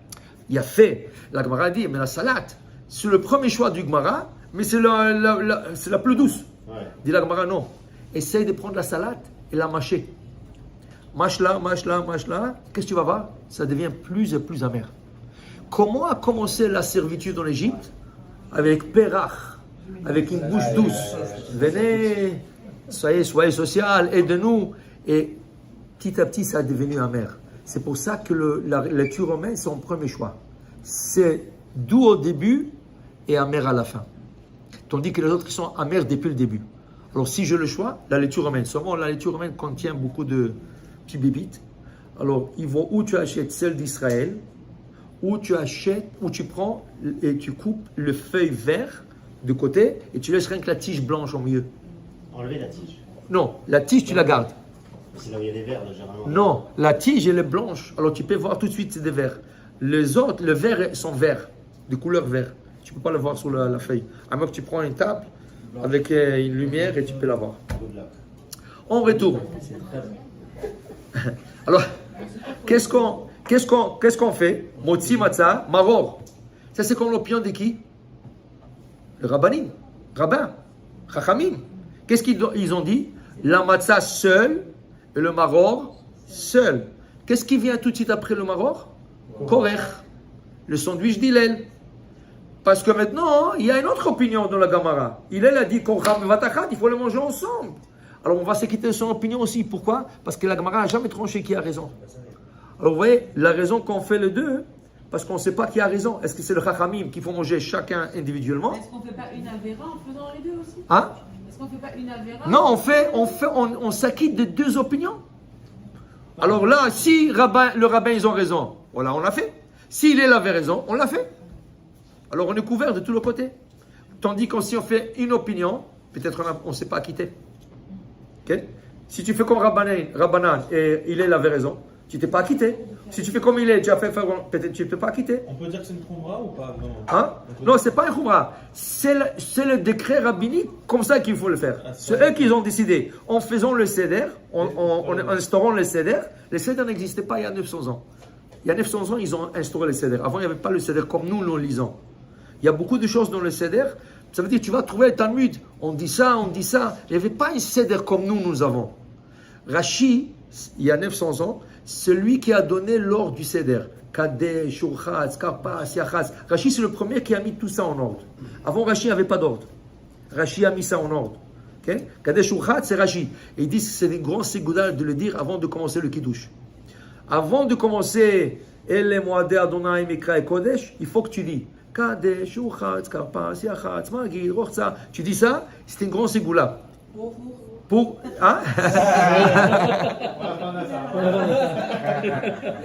Il y a fait. La Gemara dit, mais la salade, c'est le premier choix du Gemara, mais c'est la plus douce. Ouais. Dit la Gemara, non. Essaye de prendre la salade et la mâcher. Mâche-la, mâche-la, mâche-la. Qu'est-ce que tu vas voir? Ça devient plus et plus amer. Comment a commencé la servitude en Égypte? Avec Perach, avec une bouche douce. Venez, soyez social, aidez-nous. Et petit à petit, ça a devenu amer. C'est pour ça que la laitue romaine, c'est son premier choix. C'est doux au début et amer à la fin. Tandis que les autres sont amers depuis le début. Alors si j'ai le choix, la laitue romaine. Souvent, la laitue romaine contient beaucoup de petits bébites. Alors, il faut où tu achètes celle d'Israël, où tu achètes, où tu prends et tu coupes le feuille vert de côté et tu laisses rien que la tige blanche au milieu. Enlever la tige. Non, la tige, tu la gardes. C'est là où il y a les verres, là, généralement. Non, la tige, elle est blanche. Alors, tu peux voir tout de suite, c'est des verts. Les autres, le vert, sont verts, de couleur vert. Tu ne peux pas le voir sur la feuille. À moins que tu prends une table avec une lumière et tu peux la voir. Good luck. On retourne. Alors, qu'est-ce qu'on fait? Motzi matzah, maror. Ça, c'est comme l'opinion de qui? Le rabbanim, rabbin, chachamim. Qu'est-ce qu'ils ont dit? La matzah seule et le maror seul. Qu'est-ce qui vient tout de suite après le maror? Korech, le sandwich d'Hillel. Parce que maintenant, il y a une autre opinion dans la Gemara. Hillel a dit Korach vatachat, il faut les manger ensemble. Alors on va s'équiter de son opinion aussi. Pourquoi? Parce que la Gemara n'a jamais tranché qui a raison. Alors vous voyez, la raison qu'on fait les deux, parce qu'on ne sait pas qui a raison. Est-ce que c'est le chachamim qu'il faut manger chacun individuellement? Est-ce qu'on ne fait pas une avéra en faisant les deux aussi? Hein? Est-ce qu'on ne fait pas une avéra? Non, on s'acquitte de deux opinions. Alors là, si le rabbin, ils ont raison, voilà, on l'a fait. S'il avait raison, on l'a fait. Alors on est couvert de tous les côtés. Tandis que si on fait une opinion, peut-être on ne s'est pas acquitté. Okay? Si tu fais comme Rabbanan et il avait raison, tu t'es pas acquitté. Si tu fais comme il est, tu as fait peut-être tu ne peux pas acquitter. On peut dire que c'est une khumra ou pas vraiment? Hein? Non, c'est pas un khumra. C'est le décret rabbinique comme ça qu'il faut le faire. C'est eux qui ont décidé. En faisant le seder, en instaurant le seder, le seder n'existait pas il y a 900 ans. Il y a 900 ans, ils ont instauré le seder. Avant, il n'y avait pas le seder comme nous le lisons. Il y a beaucoup de choses dans le seder. Ça veut dire tu vas trouver le Talmud. On dit ça, on dit ça. Il n'y avait pas un seder comme nous avons. Rashi, il y a 900 ans, c'est lui qui a donné l'ordre du seder. Kadesh, Shurchatz, Karpas, Yachatz. Rashi, c'est le premier qui a mis tout ça en ordre. Avant, Rashi n'avait pas d'ordre. Rashi a mis ça en ordre. Okay? Kadesh, Shurchatz, c'est Rashi. Et ils disent que c'est une grande ségoudage de le dire avant de commencer le Kiddush. Avant de commencer, Elle Moadé Adonai Mikra et Kodesh, il faut que tu dis Kadesh, Uchatz, Karpas, Yachatz, Magid, Rochza. Tu dis ça, c'est une grande ségoula. Pour. Hein?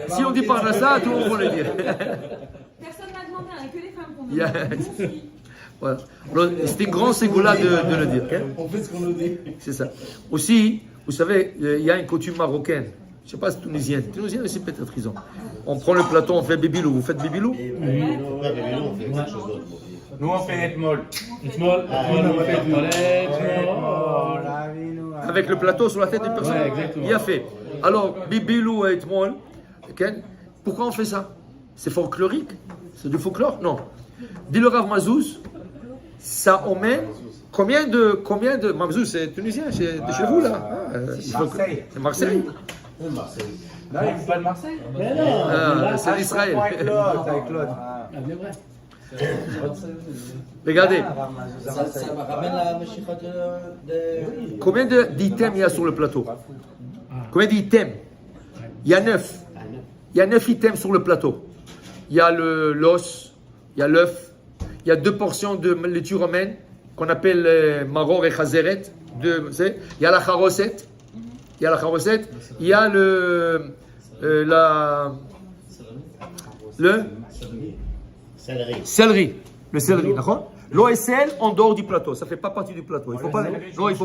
Si on dit Parnassa, tout le monde peut le dire. Personne n'a demandé, hein, que les femmes qu'on Yeah. demande. Voilà. Alors, c'est une grande ségoula de le dire. Okay? On fait ce qu'on nous dit. C'est ça. Aussi, vous savez, il y a une coutume marocaine. Je ne sais pas si tunisienne. Tunisienne aussi peut-être ils ont. On prend le plateau, on fait bébilou. Vous faites bébilou? Ouais, mais nous, on fait quelque chose d'autre. Nous, on fait Etmol. Avec le plateau sur la tête d'une personne. Bien fait. Alors, bibilou et etmol. Okay? Pourquoi on fait ça? C'est folklorique? C'est du folklore? Non. Dis le Rav Mazouz, ça emmène combien de Mazouz, c'est tunisien, c'est de chez vous là? Marseille. C'est Marseille? Marseille. Non, il ne pas de Marseille. C'est d'Israël. Avec Claude. Regardez, Ça me ramène la Mashiach de... combien d'items il y a sur le plateau? Combien d'items? Il y a 9. Il y a 9 items sur le plateau. Il y a l'os, il y a l'œuf, il y a 2 portions de laitue romaine qu'on appelle maror et chazeret. Il y a la charoset, il y a le céleri. Le céleri, d'accord? L'OSL en dehors du plateau, ça ne fait pas partie du plateau. Il ne faut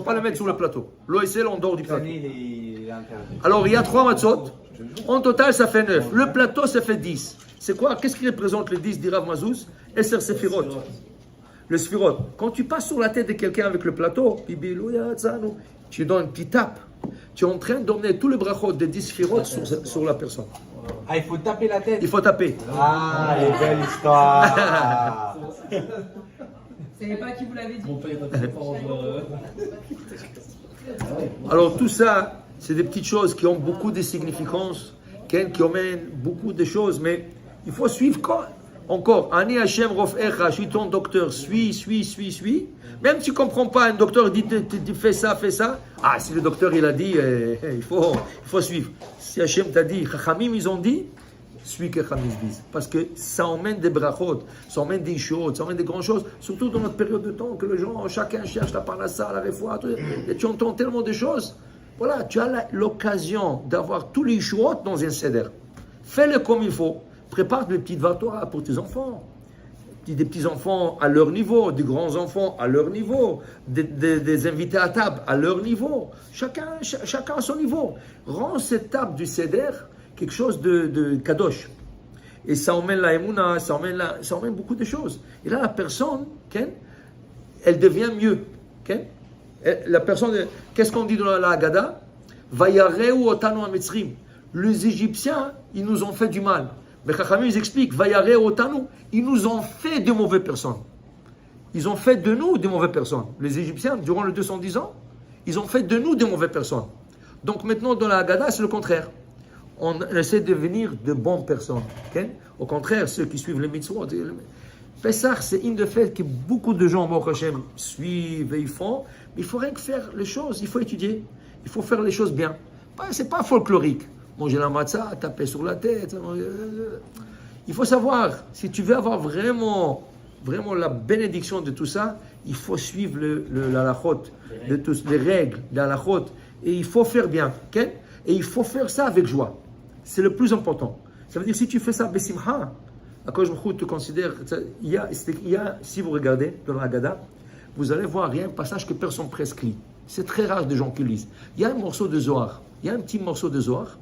pas le mettre sur le plateau. L'OSL en dehors du plateau. Alors, il y a 3 matzot. En total, ça fait 9. Le plateau, ça fait 10. C'est quoi? Qu'est-ce qui représente le 10 d'Irav Mazouz? Esser Sefirot. Le Sefirot. Quand tu passes sur la tête de quelqu'un avec le plateau, tu donnes une petite tape. Tu es en train d'emmener tout le brachot de 10 Sefirot sur la personne. Ah, il faut taper la tête. Il faut taper. Ah, les belles histoires. C'est pas qui vous l'avait dit. Mon père est très fort. Alors tout ça, c'est des petites choses qui ont beaucoup de significances, qui emmènent beaucoup de choses, mais il faut suivre encore. Ani Hashem Rofecha, je suis ton docteur, suis. Même si tu ne comprends pas, un docteur dit fais ça. Ah, si le docteur il a dit, il faut suivre. Si Hashem t'a dit, Chachamim ils ont dit, suis que Chachamim disent. Parce que ça emmène des brachot, ça emmène des choses, ça emmène des grandes choses, surtout dans notre période de temps que les gens, chacun cherche la parnassa, la refoua, et tu entends tellement de choses. Voilà, tu as l'occasion d'avoir tous les choses dans un seder. Fais-le comme il faut. Prépare des petites Torah pour tes enfants. Des petits-enfants à leur niveau, des grands-enfants à leur niveau, des invités à table à leur niveau. Chacun à son niveau. Rends cette table du seder quelque chose de kadosh. Et ça emmène la émouna, ça emmène beaucoup de choses. Et là, la personne, elle devient mieux. La personne, qu'est-ce qu'on dit dans la Haggadah? Vayareu otanu ha-Mitzrim. Les Égyptiens, ils nous ont fait du mal. Mais Chachamim, ils expliquent, Vayareu otanu, ils nous ont fait de mauvaises personnes. Ils ont fait de nous de mauvaises personnes. Les Égyptiens, durant les 210 ans, ils ont fait de nous de mauvaises personnes. Donc maintenant, dans la Haggadah, c'est le contraire. On essaie de devenir de bonnes personnes. Au contraire, ceux qui suivent les mitzvot. Pessah, c'est une de fait que beaucoup de gens, Baruch Hashem, suivent et ils font. Mais il faut rien que faire les choses. Il faut étudier. Il faut faire les choses bien. C'est pas folklorique. Manger la matzah, taper sur la tête. Il faut savoir, si tu veux avoir vraiment la bénédiction de tout ça, il faut suivre la halachot, les règles de la halachot. Et il faut faire bien. Et il faut faire ça avec joie. C'est le plus important. Ça veut dire, si tu fais ça, besimha, Akadosh Baruch Hu te considère. Il y a, si vous regardez dans la Haggadah, vous allez voir, il y a un passage que personne prescrit. C'est très rare de gens qui lisent. Il y a un morceau de Zohar. Il y a un petit morceau de Zohar.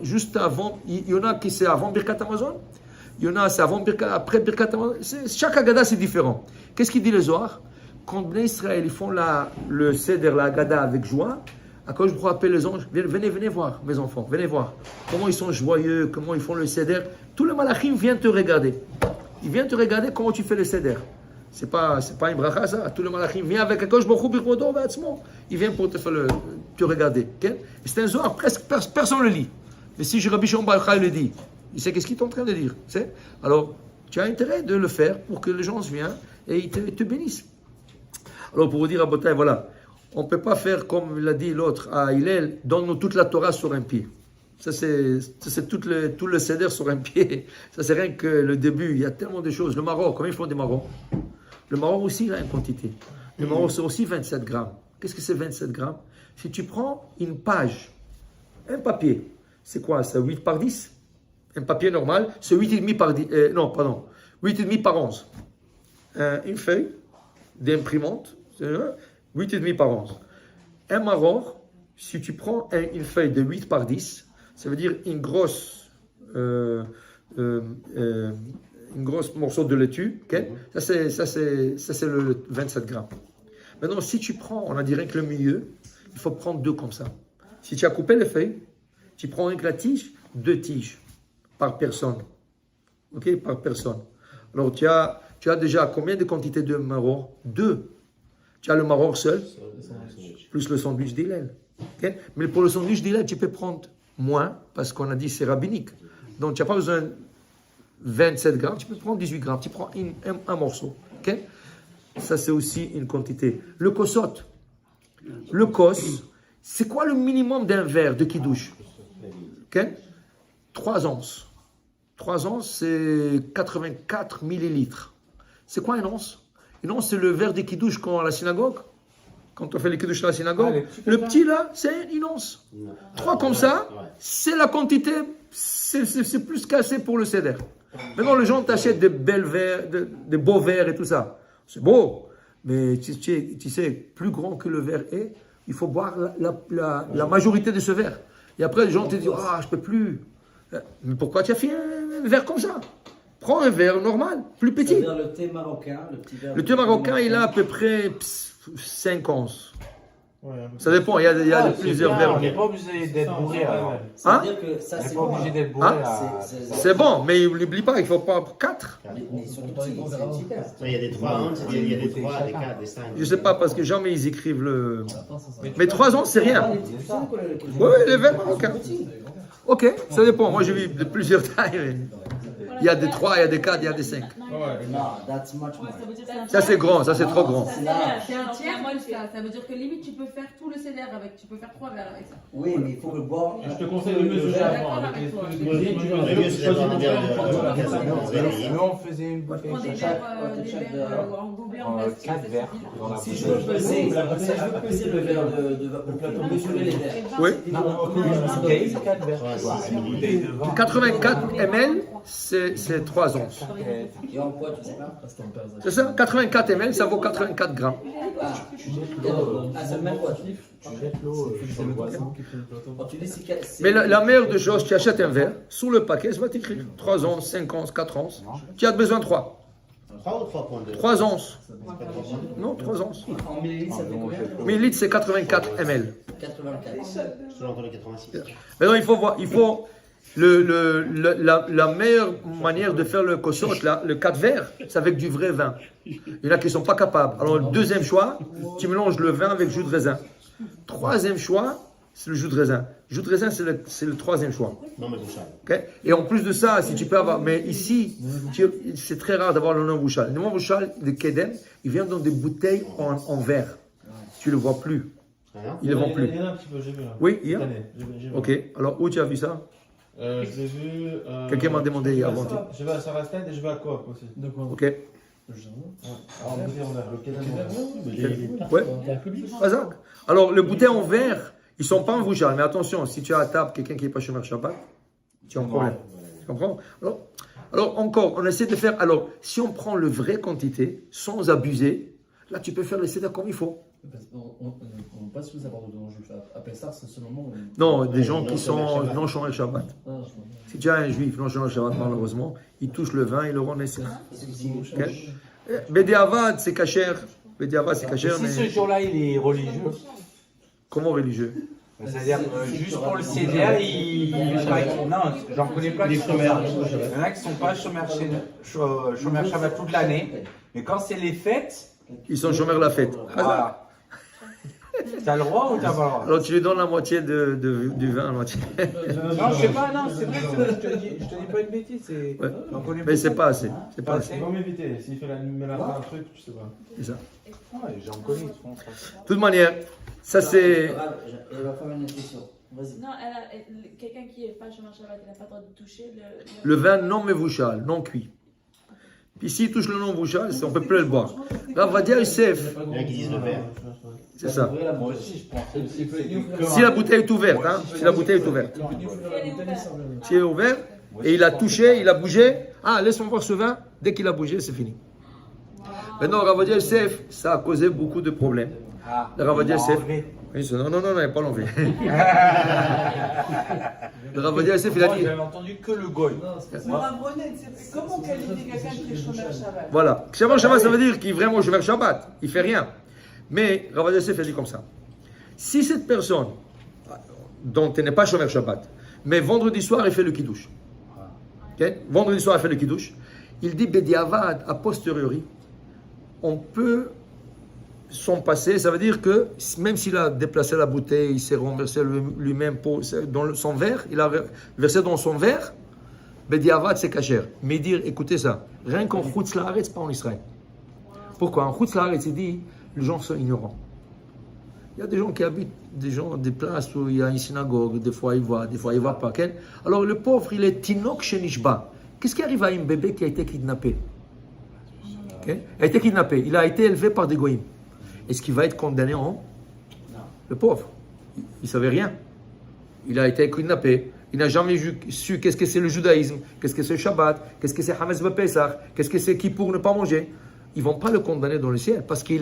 Juste avant, il y en a qui c'est avant Birkat Hamazon. Il y en a c'est après Birkat Hamazon. Chaque Haggadah c'est différent. Qu'est-ce qu'il dit le Zohar? Quand les Israël ils font le Seder, la Haggadah avec joie, Akadosh Baruch Hu appelle les anges, venez voir mes enfants, venez voir comment ils sont joyeux, comment ils font le Seder. Tous les malachim viennent te regarder. Ils viennent te regarder comment tu fais le Seder. C'est pas une bracha ça. Tous les malachim viennent avec Akadosh Baruch Hu b'kvodo v'atzmo. Ils viennent pour te regarder. Okay? Et c'est un Zohar, presque personne ne le lit. Mais si Rabbi Shimon Bar Yochai le dit, il sait qu'est-ce qu'il est en train de dire. C'est? Alors, tu as intérêt de le faire pour que les gens viennent et ils te bénissent. Alors, pour vous dire à Botaï, voilà, on ne peut pas faire comme l'a dit l'autre à Hillel, donne-nous toute la Torah sur un pied. Ça, c'est tout le céder sur un pied. Ça, c'est rien que le début. Il y a tellement de choses. Le Maroc, combien ils font des Maroc? Le Maroc aussi, il a une quantité. Le Maroc, c'est aussi 27 grammes. Qu'est-ce que c'est 27 grammes? Si tu prends une page, un papier, c'est quoi? C'est 8 par 10? Un papier normal, c'est 8,5 par 10. Non, pardon. 8,5 par 11. Une feuille d'imprimante, c'est 8,5 par 11. Un Maroc, si tu prends une feuille de 8 par 10, ça veut dire une grosse morceau de laitue. Okay? Ça, c'est le 27 grammes. Maintenant, si tu prends, on a dit rien que le milieu, il faut prendre 2 comme ça. Si tu as coupé les feuilles, tu prends avec la tige, 2 tiges par personne. Ok, par personne. Alors, tu as déjà combien de quantités de Maroc? 2. Tu as le Maroc seul, plus le sandwich d'Hillel. Okay? Mais pour le sandwich d'Hillel, tu peux prendre moins, parce qu'on a dit c'est rabbinique. Donc, tu n'as pas besoin de 27 grammes, tu peux prendre 18 grammes. Tu prends un morceau. Okay? Ça, c'est aussi une quantité. Le kosot. Le kos, c'est quoi le minimum d'un verre de kidouche? Okay? 3 onces. 3 onces, c'est 84 millilitres. C'est quoi une once? Une once, c'est le verre de kidouche qu'on a à la synagogue. Quand on fait les kidouches à la synagogue. Le petit là, c'est une once. 3 comme ça, c'est la quantité, c'est plus qu'assez pour le céder. Maintenant, les gens t'achètent des belles verres, des beaux verres et tout ça. C'est beau, mais tu sais, plus grand que le verre est, il faut boire la majorité de ce verre. Et après, les gens te disent, ah, je peux plus. Mais pourquoi tu as fait un verre comme ça? Prends un verre normal, plus petit. C'est-à-dire le thé marocain, le petit verre. Le thé marocain, il a à peu près 5 onces. Ouais, Ça dépend, il y a plusieurs verres. On n'est pas obligé d'être bourré alors. C'est-à-dire que ça, On n'est c'est pas bon. obligé d'être bourré. C'est bon, mais n'oublie pas, il ne faut pas 4. Mais surtout, c'est super. Il y a des 3 onces, il y a des 3, des 4, des 5. Je ne sais pas, parce que jamais ils écrivent le... Mais 3 onces, c'est rien. Oui, les verres marocains. Ok, ça dépend. Moi, j'ai vu de plusieurs tailles. Il y a des 3, il y a des 4, il y a des 5. Non, that's much more. Ça, c'est grand, ça, c'est trop grand. C'est un tiers, ça veut dire que limite tu peux faire tout le céder avec, tu peux faire 3 verres avec ça. Oui, mais il faut que boire. Je te conseille de mesurer avant. Le mieux, c'est d'avoir un verre de Nous, on faisait une Prends bouteille des chaque. verres en gobelet en plastique. 4 verres dans la Si je bouteille. veux peser le verre pour mesurer les verres. Oui. Bouteille, 4 verres. Une bouteille de vin. 84 ml, c'est 3 onces. Et en quoi, tu sais pas? C'est ça? 84 ml, ça vaut 84 grammes. Ah, c'est même quoi? Tu jettes l'eau sur le boisson. Quand tu dis c'est Mais la meilleure des choses, tu achètes un verre, sous le paquet, ça va t'écrire 3 onces, 5 onces, 4 onces. Tu as besoin de 3. 3 ou 3.2? 3 onces. Non, 3 onces. en millilitres, ça fait combien? Millilitres, c'est 84 ml. 84. Je l'ai entendu 86. Maintenant, il faut la meilleure manière de faire le kosot, le 4 verres, c'est avec du vrai vin. Il y en a qui ne sont pas capables. Alors, le deuxième choix, tu mélanges le vin avec jus de raisin. Troisième choix, c'est le jus de raisin. Le jus de raisin, c'est le troisième choix. Non, mais bouchard. Okay? Et en plus de ça, si tu peux avoir... Mais ici, c'est très rare d'avoir le nom bouchal. Le nom bouchal de Kedem, il vient dans des bouteilles en verre. Tu ne le vois plus. Ils ne le vendent plus. Il y en a un petit peu, j'ai vu là. Oui, il y a. Cette année, j'ai vu. Ok. Alors, où tu as vu ça? Je l'ai vu. Quelqu'un m'a demandé avant. Je vais à Sarastène et je vais à Coop aussi. Ok. Alors, bouteille en verre, le Kedem. Ouais. Razak. Alors, le bouteille en verre, ils ne sont pas en bouchal. Mais attention, si tu as à table quelqu'un qui n'est pas chômeur Shabbat, tu as un problème. Tu comprends? Alors, encore, on essaie de faire... Alors, si on prend le vrai quantité, sans abuser, là, tu peux faire le céder comme il faut. On passe sous abord de l'enjeu. À Pessar, c'est ce moment où. Non, des gens qui sont non chômeurs Shabbat. Ah, Si tu as un juif non chômeur Shabbat, malheureusement, il touche le vin, il le rend nécessaire. Okay? Bédiavad, c'est cachère. Bédiavad, c'est cachère, Si mais... ce jour-là, il est religieux, Comment religieux? c'est-à-dire juste pour le CDR, non, j'en connais pas qui font ça. Il y en a qui ne sont pas chômeurs Shabbat toute l'année, mais quand c'est les fêtes, Ils sont chômeurs la fête. voilà. T'as le droit ou t'as pas le droit? Alors tu lui donnes la moitié du vin, la moitié. Non, je sais pas, non, c'est vrai, je te dis pas une bêtise, c'est... Ouais. j'en connais Mais c'est beaucoup. pas assez. C'est pas assez. Il va m'éviter. S'il fait un truc, je sais pas. C'est ça. Ouais, j'en connais, ils font ça. De toute manière, ça c'est... Elle va faire une intuition. Vas-y. Non, quelqu'un qui n'est pas chômeur Shabbat, il n'a pas le droit de toucher Le vin non mevouchal, non cuit. Puis s'il touche le non mevouchal, on ne peut plus le boire. Là, on va dire Youssef. Il y en a qui disent le verre. C'est ça. Moi aussi, je pensais aussi que c'était Si la bouteille est ouverte, hein, si la bouteille est ouverte. Si elle est ouverte, et il a touché, il a bougé. Ah, laisse-moi voir ce vin. Dès qu'il a bougé, c'est fini. Maintenant, Ravadia Youssef, ça a causé beaucoup de problèmes. Ah, Le Ravadia il a Youssef. enlevé. Oui, non, il n'a pas l'enlevé. Le Ravadia Youssef, il a Moi, dit. j'avais entendu que le goy. Comment qualifier quelqu'un qui est chômeur Shabbat? Voilà. Chômeur Shabbat, ça veut dire qu'il est vraiment chômeur Shabbat. Il ne fait rien. Mais Ravadia Youssef a dit comme ça. Si cette personne, dont elle n'est pas chômeur Shabbat, mais vendredi soir, elle fait le kiddush. Okay? Vendredi soir, elle fait le kiddush. Il dit, Bediavad, a posteriori, on peut s'en passer. Ça veut dire que même s'il a déplacé la bouteille, il s'est renversé lui-même dans son verre, il a versé dans son verre, Bediavad, c'est cachère. Mais dire, écoutez ça, rien qu'en Chutz Laaretz, pas en Israël. Pourquoi? En Chutz Laaretz, il dit, les gens sont ignorants. Il y a des gens qui habitent des places où il y a une synagogue, des fois il va, des fois il ne va pas. Okay? Alors le pauvre, il est Tinok Shenishba. Qu'est-ce qui arrive à un bébé qui a été kidnappé? Okay? Il a été kidnappé, il a été élevé par des goïms. Est-ce qu'il va être condamné en haut? Le pauvre, il ne savait rien. Il a été kidnappé, il n'a jamais su qu'est-ce que c'est le judaïsme, qu'est-ce que c'est le Shabbat, qu'est-ce que c'est Hametz Bepesach, qu'est-ce que c'est Kippour ne pas manger. Ils ne vont pas le condamner dans le ciel parce qu'il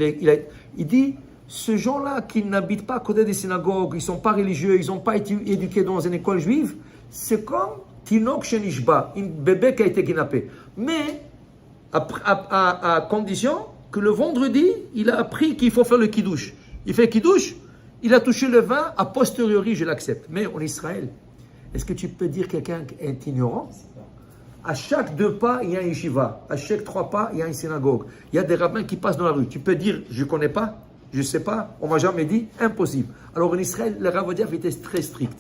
dit, ces gens-là qui n'habitent pas à côté des synagogues, ils ne sont pas religieux, ils n'ont pas été éduqués dans une école juive, c'est comme Tinok Shenishba, un bébé qui a été kidnappé. Mais à condition que le vendredi, il a appris qu'il faut faire le kiddush. Il fait kiddush, il a touché le vin, a posteriori, je l'accepte. Mais en Israël, est-ce que tu peux dire quelqu'un est ignorant? À chaque 2 pas, il y a un yeshiva. À chaque 3 pas, il y a une synagogue. Il y a des rabbins qui passent dans la rue. Tu peux dire, je ne connais pas, je ne sais pas, on ne m'a jamais dit, impossible. Alors en Israël, le Ravadia était très strict.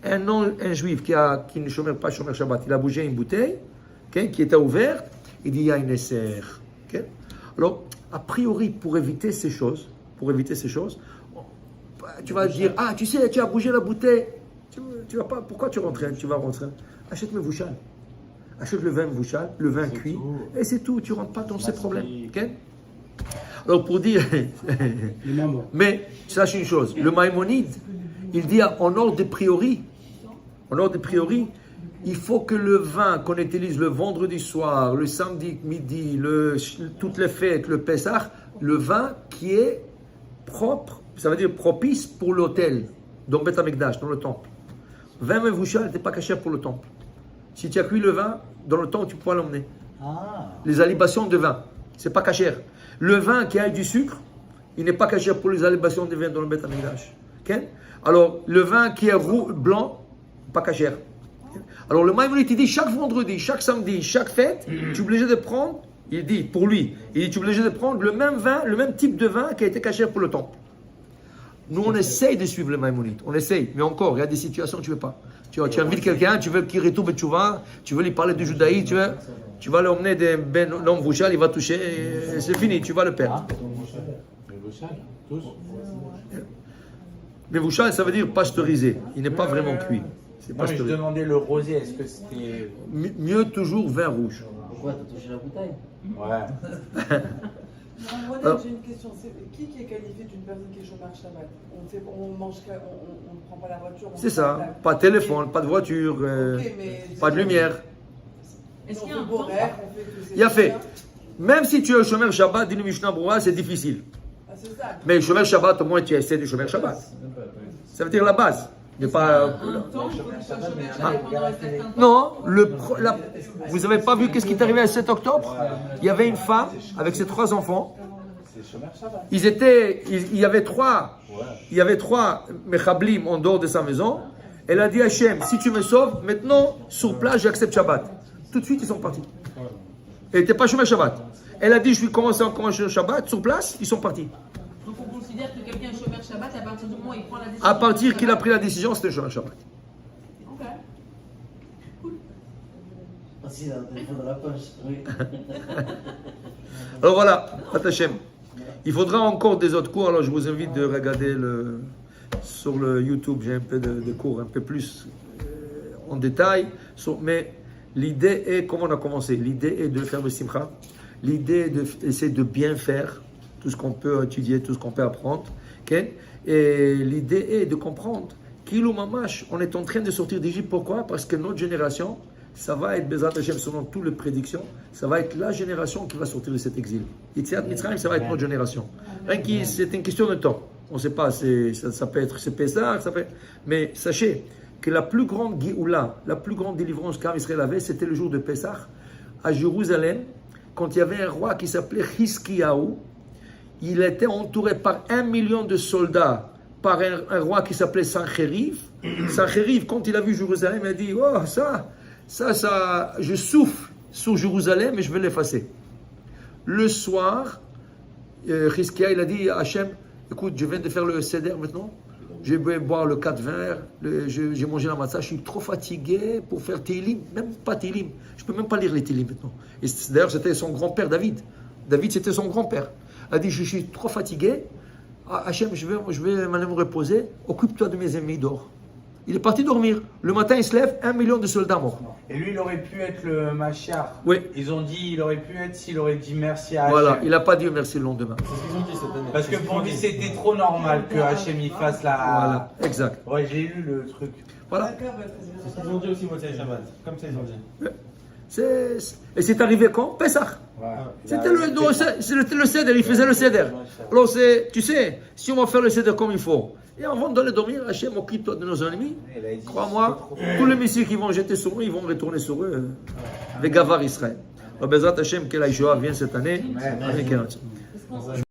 Un juif qui ne chômait pas chômeur Shabbat, il a bougé une bouteille qui était ouverte, il dit, il y a une esser. Alors, a priori, pour éviter ces choses, tu vas dire, ah, tu sais, tu as bougé la bouteille, tu vas pas, pourquoi tu rentres? Tu vas rentrer. Achète le vouchal. Achète le vin vouchal, le vin cuit, et c'est tout, tu ne rentres pas dans ces problèmes. Okay? Alors pour dire, mais sache une chose, le Maïmonide, il dit en ordre de priori, il faut que le vin qu'on utilise le vendredi soir, le samedi midi, toutes les fêtes, le Pessah, le vin qui est propre, ça veut dire propice pour l'autel, dans Beth Amikdash, dans le temple. Vin mevouchal n'était pas caché pour le temple. Si tu as cuit le vin, dans le temps, tu pourras l'emmener. Les alibations de vin, c'est pas cachère. Le vin qui a du sucre, il n'est pas cachère pour les alibations de vin dans le Beth Amikdash. Okay? Alors, le vin qui est blanc, pas cachère. Alors, le Maïmonide, il dit chaque vendredi, chaque samedi, chaque fête, tu es obligé de prendre, il dit pour lui, il dit tu es obligé de prendre le même vin, le même type de vin qui a été cachère pour le temple. Nous, on essaye de suivre le Maïmonide, on essaye, mais encore, il y a des situations où tu ne veux pas. Tu invites quelqu'un, tu veux qu'il retourne Betchouva, tu veux lui parler du judaïsme, tu vas l'emmener d'un homme vouchal, il va toucher, c'est fini, tu vas le perdre. Mais vouchal, ça veut dire pasteurisé, il n'est pas vraiment cuit. C'est Non, mais je demandais le rosé, est-ce que c'était... Mieux toujours vin rouge. Pourquoi t'as touché la bouteille? Ouais. J'ai une question. Qui est qualifié d'une personne qui est chômeur Shabbat? On mange, on ne prend pas la voiture. C'est ça, pas de téléphone, pas de voiture, pas de lumière. Est-ce On qu'il y a fait un beau temps? rêve, on fait tout. Il y a fait. Même si tu es chômeur Shabbat, dit le Mishnah Broua, c'est difficile. Ah, c'est ça. Mais chômeur Shabbat, au moins tu essaies de chômeur Shabbat. Ça veut dire la base. Mais pas. Un temps pour que tu sois chômeur Shabbat pendant un certain temps? Non, vous n'avez pas vu qu'est-ce qui est arrivé le 7 octobre? Il y avait une femme avec ses 3 enfants. Il y avait trois mechablim en dehors de sa maison. Elle a dit à Hachem, si tu me sauves, maintenant, sur place, j'accepte Shabbat. Tout de suite, ils sont partis. Elle n'était pas chômeur Shabbat. Elle a dit, je vais commencer en commençant Shabbat, sur place, ils sont partis. Donc on considère que quelqu'un est chômeur Shabbat à partir du moment où il prend la décision. À partir qu'il a pris la décision, c'était chômeur Shabbat. Ok. Ah si, il a un téléphone dans la poche. Oui. Alors voilà, Hachem. Il faudra encore des autres cours, alors je vous invite de regarder sur le YouTube, j'ai un peu de cours, un peu plus en détail. Mais l'idée est, comme on a commencé, l'idée est de faire le simcha. L'idée est d'essayer de bien faire tout ce qu'on peut étudier, tout ce qu'on peut apprendre. Okay? Et l'idée est de comprendre qu'Ilou Mamash, on est en train de sortir d'Égypte. Pourquoi? Parce que notre génération, ça va être, Bezrat Hashem, selon toutes les prédictions, ça va être la génération qui va sortir de cet exil. Yetziat Mitzrayim, ça va être notre génération. C'est une question de temps. On ne sait pas, ça peut être c'est Pessah, mais sachez que la plus grande Géoula, la plus grande délivrance qu'Am Israël avait, c'était le jour de Pessah, à Jérusalem, quand il y avait un roi qui s'appelait Hiskiyahu. Il était entouré par 1 million de soldats, par un roi qui s'appelait Sancheriv. Sancheriv, quand il a vu Jérusalem, il a dit, oh, ça, je souffle sur Jérusalem et je vais l'effacer. Le soir, Hiskiyahu, il a dit à Hachem, écoute, je viens de faire le seder maintenant, je vais boire le 4 verres, j'ai mangé la matzah, je suis trop fatigué pour faire Télim, même pas Télim, je ne peux même pas lire les Télim maintenant. Et d'ailleurs, c'était son grand-père David. David, c'était son grand-père. Il a dit, je suis trop fatigué, Hachem, je vais m'aller me reposer, occupe-toi de mes ennemis, dors. Il est parti dormir. Le matin, il se lève, 1 million de soldats morts. Et lui, il aurait pu être le Mashiach. Oui. Ils ont dit, il aurait pu être s'il aurait dit merci à Hachem. Voilà, il n'a pas dit merci le lendemain. C'est ce qu'ils ont dit cette année. Parce que pour lui, c'était trop normal que Hachem il fasse la... Voilà, exact. Ouais, j'ai lu le truc. Voilà. D'accord, bah, C'est ce qu'ils ont dit aussi Motsei Shabbat. Comme ça, ils ont dit. Et c'est arrivé quand? Pessah. C'était le céder, il faisait le céder. Alors tu sais, si on va faire le céder comme il faut, et avant d'aller dormir, Hachem occupe-toi de nos ennemis. Crois-moi, tous les missiles qui vont jeter sur eux, ils vont retourner sur eux. Les Gavar Israël. Bezrat Hachem, que la Yeshua vienne cette année.